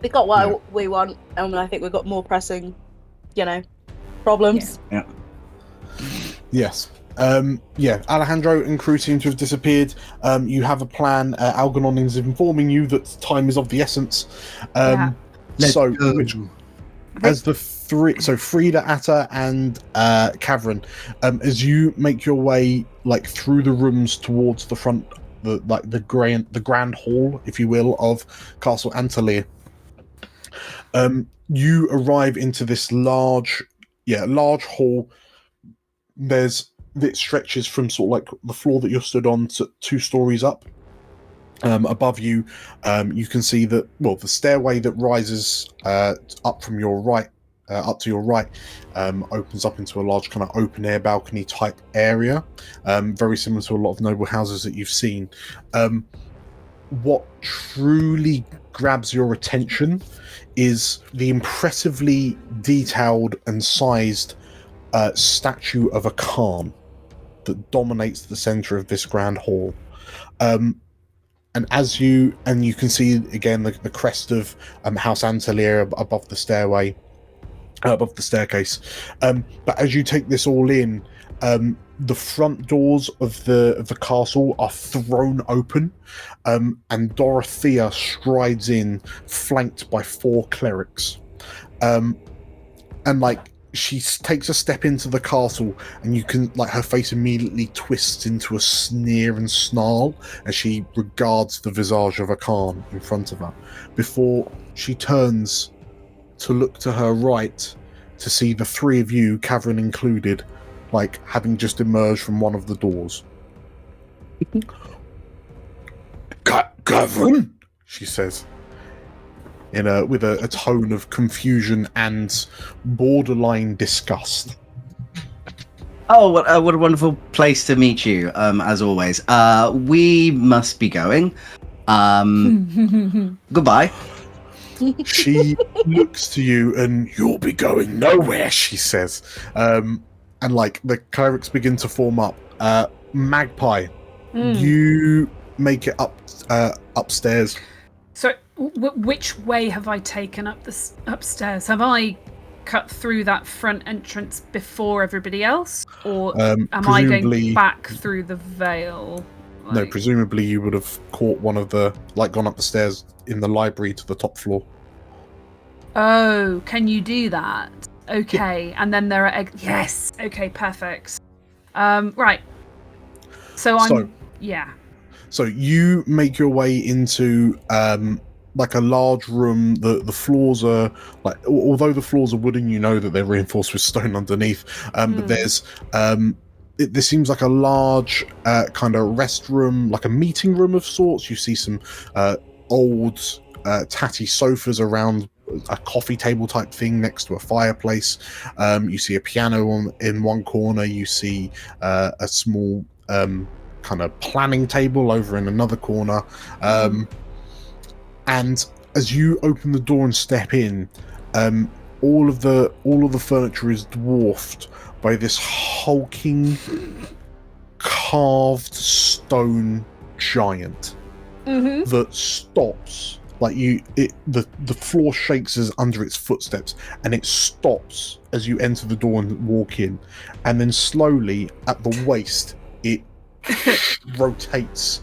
We got what we want, and I think we've got more pressing, problems. Yeah. Yes. Alejandro and crew seem to have disappeared. You have a plan. Algernon is informing you that time is of the essence. As the three, so Frida, Atta, and Cavern, as you make your way through the rooms towards the front, the grand hall, if you will, of Castle Antolyr, you arrive into this large hall. It stretches from sort of the floor that you're stood on to 2 stories up. Above you, you can see that the stairway that rises up from your right, up to your right, opens up into a large kind of open air balcony type area, very similar to a lot of noble houses that you've seen. What truly grabs your attention is the impressively detailed and sized statue of a Khan that dominates the center of this grand hall. And you can see again the crest of House Antolyr above the stairway, above the staircase. But as you take this all in, the front doors of the castle are thrown open, and Dorothea strides in, flanked by 4 clerics. She takes a step into the castle, and you can her face immediately twists into a sneer and snarl as she regards the visage of a Khan in front of her, before she turns to look to her right to see the 3 of you, Cavern included, having just emerged from one of the doors. Cavern, she says. with a tone of confusion and borderline disgust. Oh, what a wonderful place to meet you, as always. We must be going. Goodbye. She looks to you and you'll be going nowhere, she says. And like the clerics begin to form up. Magpie, you make it up upstairs. So, which way have I taken up upstairs? Have I cut through that front entrance before everybody else, or am I going back through the veil? No, presumably you would have caught one of the gone up the stairs in the library to the top floor. Oh, can you do that? Okay, yeah. And then there are yes. Okay, perfect. Right. So yeah. So you make your way into like a large room. The floors are like, although the floors are wooden, you know that they're reinforced with stone underneath. But there's this seems like a large kind of rest room, like a meeting room of sorts. You see some old tatty sofas around a coffee table type thing next to a fireplace. You see a piano in one corner. You see a small kind of planning table over in another corner. And as you open the door and step in, all of the furniture is dwarfed by this hulking carved stone giant that stops. Like the floor shakes as under its footsteps, and it stops as you enter the door and walk in, and then slowly at the waist it rotates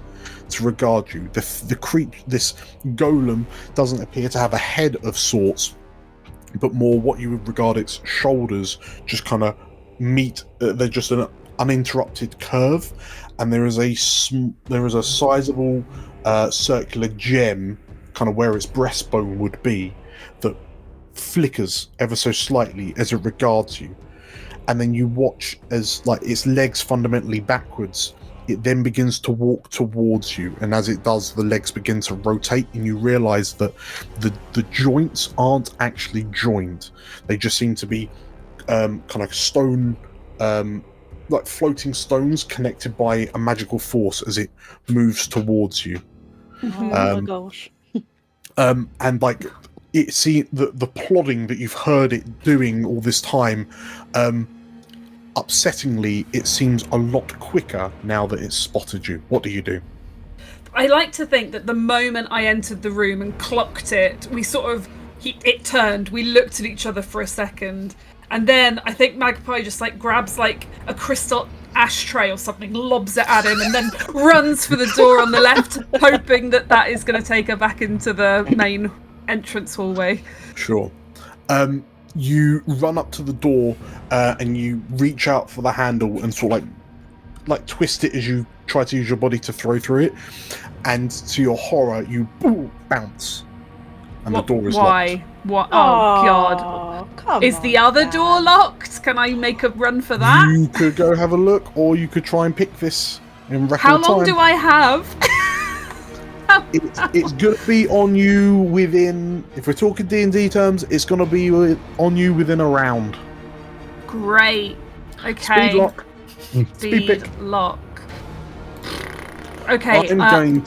to regard you. This golem doesn't appear to have a head of sorts, but more what you would regard its shoulders just kind of meet. They're just an uninterrupted curve, and there is a sizable circular gem, kind of where its breastbone would be, that flickers ever so slightly as it regards you. And then you watch as like its legs fundamentally backwards, it then begins to walk towards you, and as it does, the legs begin to rotate, and you realize that the joints aren't actually joined. They just seem to be kind of stone, like floating stones connected by a magical force as it moves towards you. Oh my gosh. And like the plodding that you've heard it doing all this time, upsettingly, it seems a lot quicker now that it's spotted you. What do you do? I like to think that the moment I entered the room and clocked it, it turned, we looked at each other for a second, and then I think Magpie just like grabs like a crystal ashtray or something, lobs it at him, and then runs for the door on the left, hoping that is going to take her back into the main entrance hallway. Sure. You run up to the door and you reach out for the handle and sort of like twist it as you try to use your body to throw through it, and to your horror you bounce and the door is locked. What? Oh god. Is the other door locked? Can I make a run for that? You could go have a look, or you could try and pick this in record time. How long time. do I have? It's going to be on you within, if we're talking D&D terms, it's going to be on you within a round. Great. Okay. Speed lock. Speed lock. Okay. I'm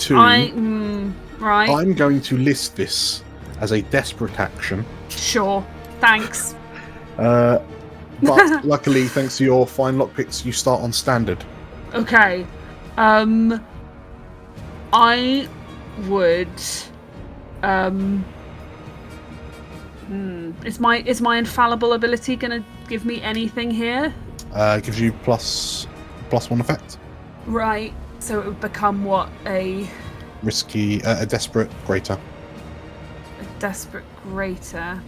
going to list this as a desperate action. Sure. Thanks. But luckily, thanks to your fine lockpicks, you start on standard. Okay. I would is my infallible ability gonna give me anything here? Gives you plus one effect. Right, so it would become what? A desperate greater. A desperate greater.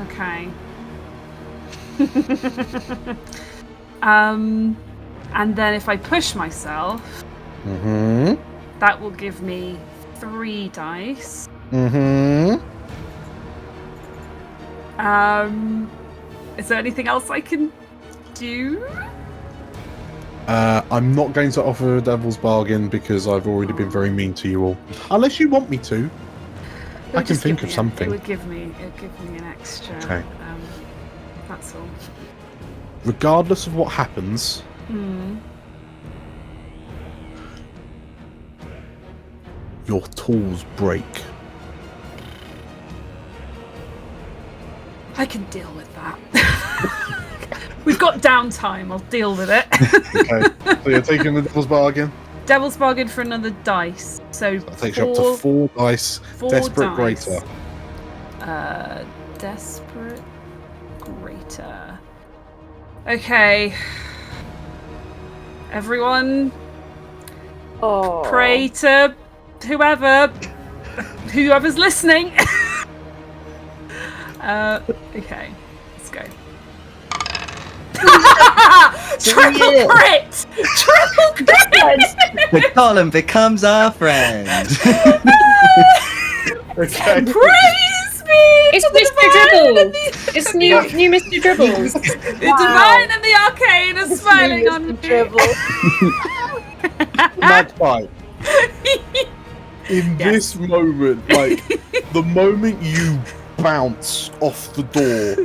Okay. And then if I push myself, that will give me 3 dice. Is there anything else I can do? I'm not going to offer a devil's bargain because I've already been very mean to you all. Unless you want me to. I can think of something. It would give me an extra. Okay. That's all. Regardless of what happens, your tools break. I can deal with that. We've got downtime. I'll deal with it. Okay. So you're taking the devil's bargain? Devil's bargain for another dice. So That takes you up to 4 dice. Desperate dice. Greater. Desperate Greater. Okay. Everyone, pray to whoever's listening. Okay, let's go. Triple crit! Triple crit! The column becomes our friend. Okay. Praise me! It's Mr. Dribble! It's new Mr. Dribbles! The divine and the arcane are smiling on me. Magpie. In this moment, like, the moment you bounce off the door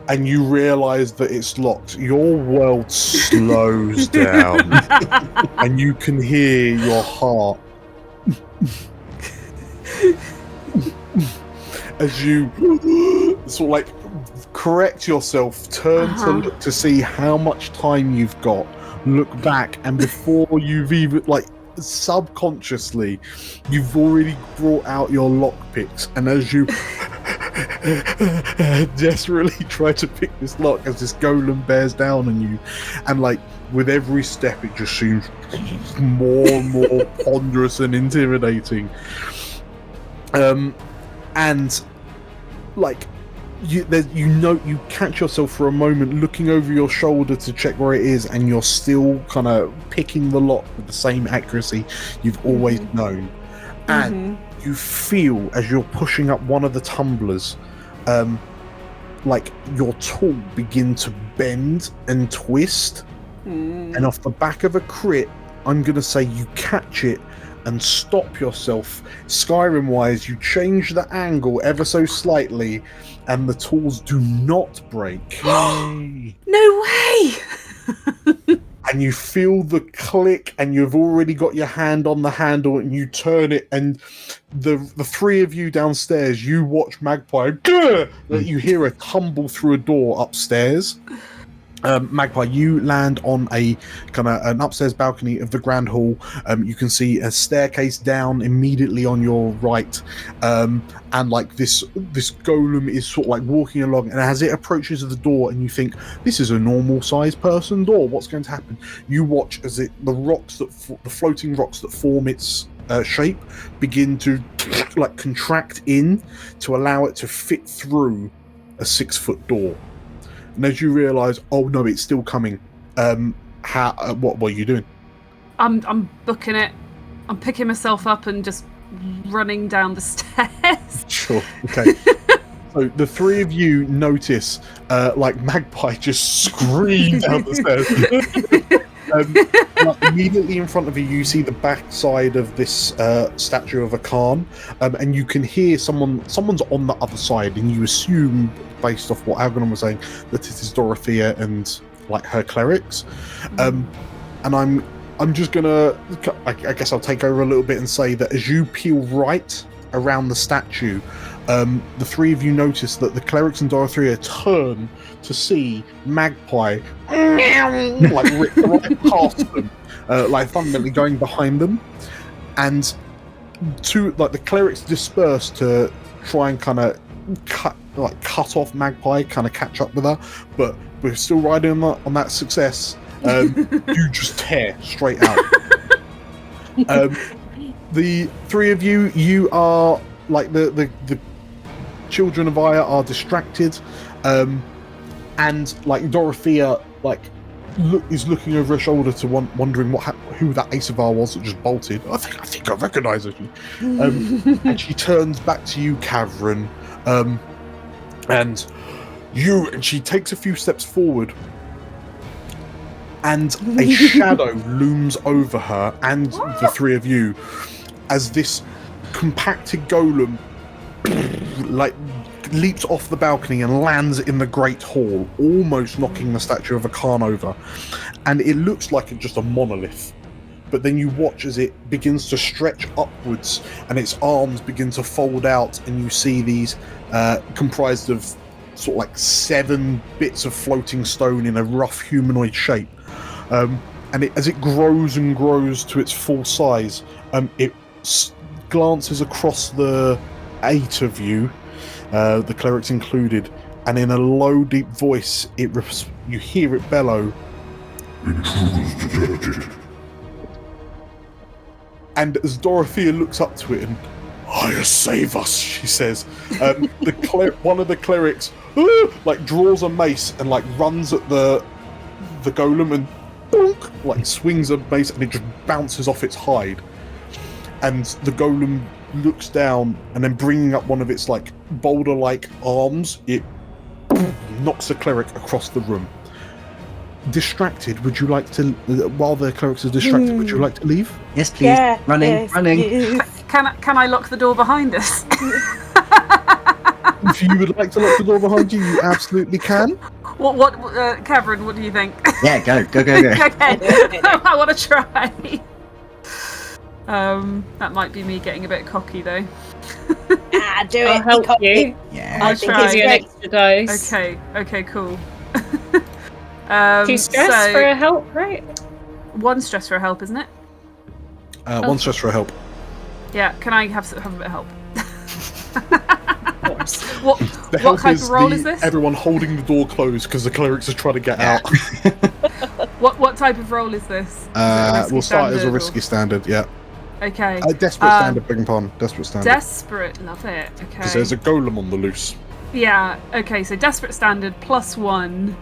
and you realise that it's locked, your world slows down and you can hear your heart as you sort of like correct yourself, turn to look to see how much time you've got, look back, and before you've even, like, subconsciously, you've already brought out your lockpicks, and as you desperately try to pick this lock as this golem bears down on you, and like with every step it just seems more and more ponderous and intimidating, and like you catch yourself for a moment looking over your shoulder to check where it is, and you're still kind of picking the lock with the same accuracy you've always known, and you feel as you're pushing up one of the tumblers, like your tool begin to bend and twist, and off the back of a crit, I'm gonna say you catch it and stop yourself. Skyrim wise, you change the angle ever so slightly and the tools do not break. No way! And you feel the click, and you've already got your hand on the handle, and you turn it, and the three of you downstairs, you watch Magpie, that you hear a tumble through a door upstairs. Magpie, you land on a kind of an upstairs balcony of the Grand Hall. You can see a staircase down immediately on your right, and like this golem is sort of like walking along, and as it approaches the door and you think this is a normal sized person door, what's going to happen? You watch as the floating rocks that form its shape begin to like contract in to allow it to fit through a 6-foot door. And as you realise, oh no, it's still coming. What are you doing? I'm booking it. I'm picking myself up and just running down the stairs. Sure. Okay. So the three of you notice, like Magpie just scream down the stairs. Like, immediately in front of you, you see the backside of this statue of a Khan, and you can hear someone's on the other side, and you assume, based off what Algernon was saying, that it is Dorothea and like her clerics. And I'm just gonna, I guess I'll take over a little bit and say that as you peel right around the statue, the three of you notice that the clerics and Dorothea turn to see Magpie like rip right past them, like fundamentally going behind them, and the clerics disperse to try and kind of cut off Magpie, kind of catch up with her, but we're still riding on that success. You just tear straight out. The three of you are like the Children of Iya are distracted, and like Dorothea is looking over her shoulder to wondering who that Asavar was that just bolted. I think I recognise her. And she turns back to you, Kavrin, and she takes a few steps forward, and a shadow looms over her and the three of you as this compacted golem like leaps off the balcony and lands in the Great Hall, almost knocking the statue of a Khan over. And it looks like just a monolith. But then you watch as it begins to stretch upwards and its arms begin to fold out, and you see these comprised of sort of like 7 bits of floating stone in a rough humanoid shape. And as it grows and grows to its full size, it glances across the 8 of you, the clerics included, and in a low, deep voice, you hear it bellow, "Intruders detected." And as Dorothea looks up to it and, "Iya, save us," she says. One of the clerics like draws a mace and like runs at the golem and bonk, like swings a mace, and it just bounces off its hide. And the golem looks down, and then bringing up one of its like boulder-like arms, it knocks the cleric across the room. Distracted, would you like to, while the clerics are distracted, would you like to leave? Yes, please. Yeah, running, yes, running. please. Can I lock the door behind us? If you would like to lock the door behind you, you absolutely can. What, Cameron? What do you think? Yeah, go. Okay, I want to try. That might be me getting a bit cocky though. Do it. I'll help you. Yeah. I'll give you an extra dice. Okay, cool. 2 stress for a help, right? 1 stress for a help, isn't it? 1 stress for a help. Yeah. Can I have a bit of help? Of course. What type of roll is this? Everyone holding the door closed because the clerics are trying to get out. What type of roll is this? We'll start as a risky standard, yeah. Okay. Desperate standard, beg your pardon. Desperate standard. Desperate, love it. Okay. Because there's a golem on the loose. Yeah, okay, so desperate standard +1.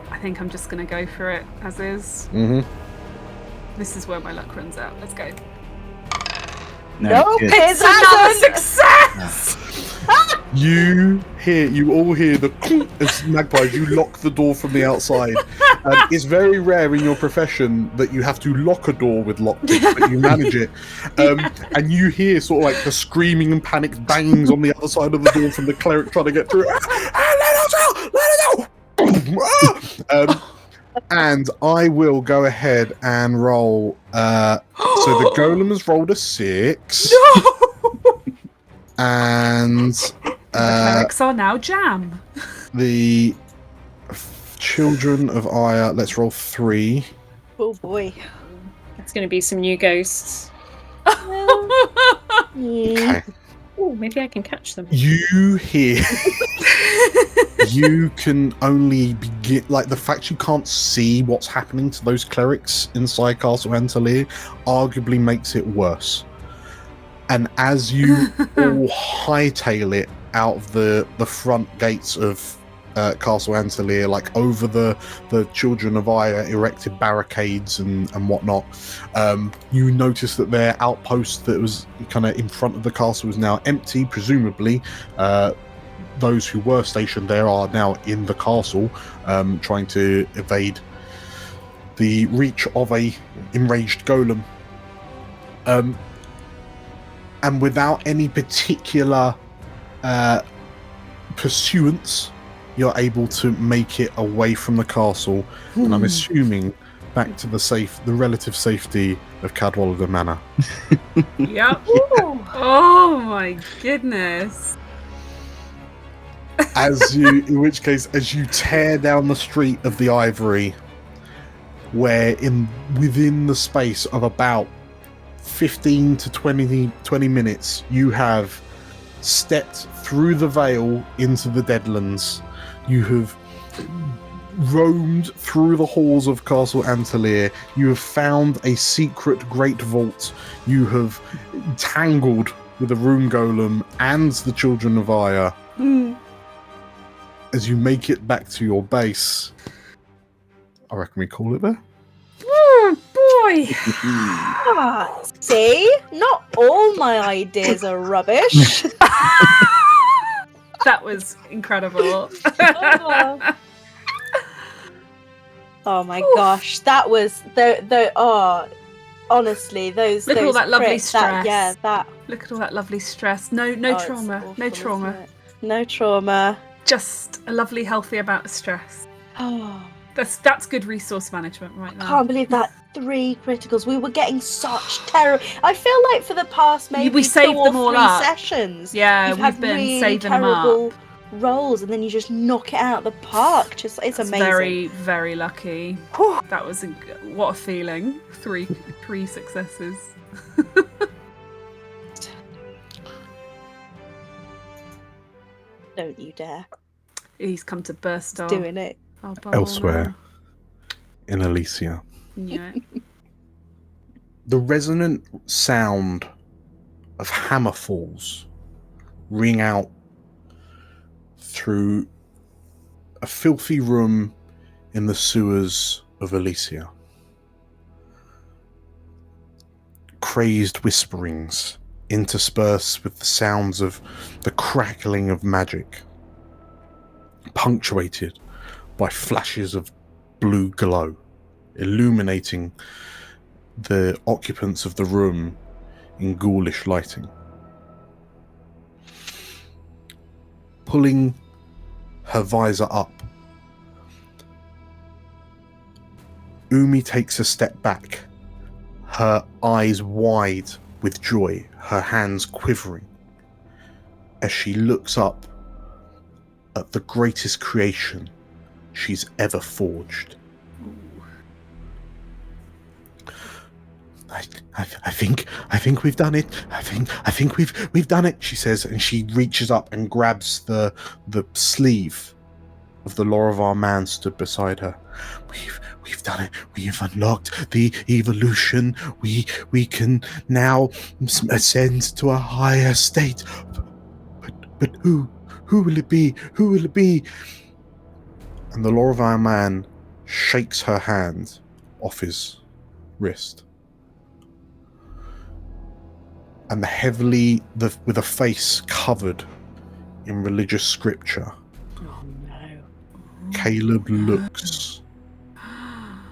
I think I'm just going to go for it as is. Mm-hmm. This is where my luck runs out. Let's go. No, good. It's another success! You all hear the as magpies, you lock the door from the outside. It's very rare in your profession that you have to lock a door with lockpick, but you manage it. And you hear sort of like the screaming and panicked bangs on the other side of the door from the cleric trying to get through. Let us out! Let us out! And I will go ahead and roll. So the golem has rolled a 6. No! And the clerics are now jam. the Children of Iya, let's roll 3. Oh boy. It's going to be some new ghosts. Okay. Oh, maybe I can catch them. You hear. You can only begin. Like, the fact you can't see what's happening to those clerics inside Castle Antolyr arguably makes it worse. And as you all hightail it out of the front gates of Castle Antolyr, like over the Children of Iya erected barricades and whatnot, you notice that their outpost that was kind of in front of the castle is now empty. Presumably, those who were stationed there are now in the castle, trying to evade the reach of a enraged golem. And without any particular pursuance, you're able to make it away from the castle, and I'm assuming back to the relative safety of Cadwallader Manor. Yep. Oh my goodness. In which case, as you tear down the street of the Ivory, where within the space of about 15 to 20 minutes, you have stepped through the Vale into the Deadlands. You have roamed through the halls of Castle Antolyr. You have found a secret great vault. You have tangled with the Rune Golem and the Children of Iya. As you make it back to your base, I reckon we call it there. Oh boy! See? Not all my ideas are rubbish. That was incredible. Oh my gosh, that was honestly those. Look at all that lovely crits, stress. that Look at all that lovely stress. No trauma. Awful, No trauma. isn't it? No trauma. Just a lovely, healthy amount of stress. Oh, That's good resource management right I now. can't believe that. 3 criticals. We were getting such terror. I feel like for the past maybe We saved 2 or them all 3 up. sessions, Yeah, you've we've had been really saving them terrible up. rolls, and then you just knock it out of the park. It's That's amazing. very, very lucky. Whew. That was what a feeling. 3 successes. Don't you dare. He's come to burst off. Doing it. Oh, Elsewhere in Elysia, Yeah. the resonant sound of hammer falls ring out through a filthy room in the sewers of Elysia. Crazed whisperings intersperse with the sounds of the crackling of magic, punctuated by flashes of blue glow, illuminating the occupants of the room in ghoulish lighting. Pulling her visor up, Umi takes a step back, her eyes wide with joy, her hands quivering, as she looks up at the greatest creation she's ever forged. I think we've done it. I think we've done it, she says, and she reaches up and grabs the sleeve of the Lorovar man stood beside her. We've done it. We have unlocked the evolution. We can now ascend to a higher state. But who will it be? Who will it be? And the Lorovar man shakes her hand off his wrist. And with a face covered in religious scripture, Caleb looks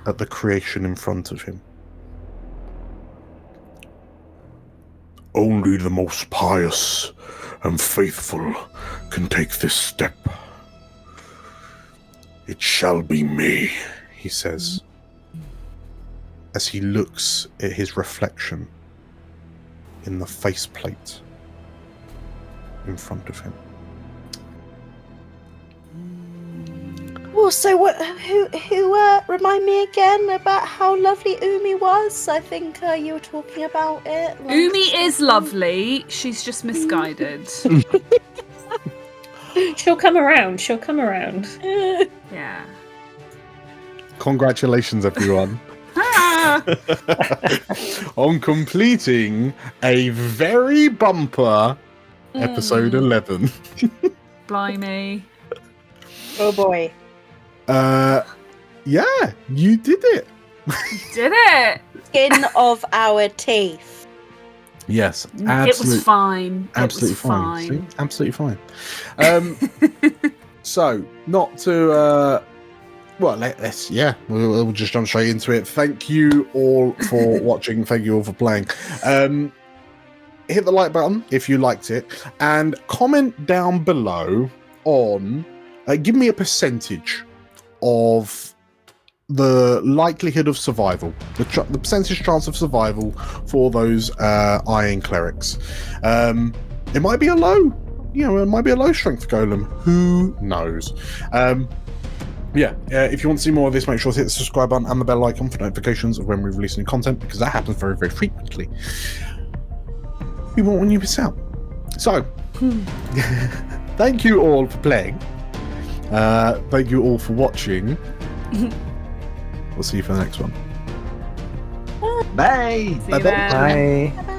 at the creation in front of him. Only the most pious and faithful can take this step. It shall be me, he says, as he looks at his reflection in the faceplate in front of him. Oh, so who remind me again about how lovely Umi was? I think you were talking about it. Umi is lovely. She's just misguided. She'll come around. She'll come around. Yeah. Congratulations, everyone. On completing a very bumper episode 11. Blimey. Oh boy. Yeah, you did it. You did it. Skin of our teeth. Yes, It was fine. Absolutely it was fine. See? Absolutely fine. So, not to we'll just jump straight into it. Thank you all for watching. Thank you all for playing. Hit the like button if you liked it, and comment down below on give me a percentage of the likelihood of survival, the percentage chance of survival for those iron clerics. It might be a low, it might be a low strength golem. Who knows? If you want to see more of this, make sure to hit the subscribe button and the bell icon for notifications of when we release new content, because that happens very, very frequently. We won't want you to miss out. So, thank you all for playing. Thank you all for watching. We'll see you for the next one. Bye. See you then. Bye.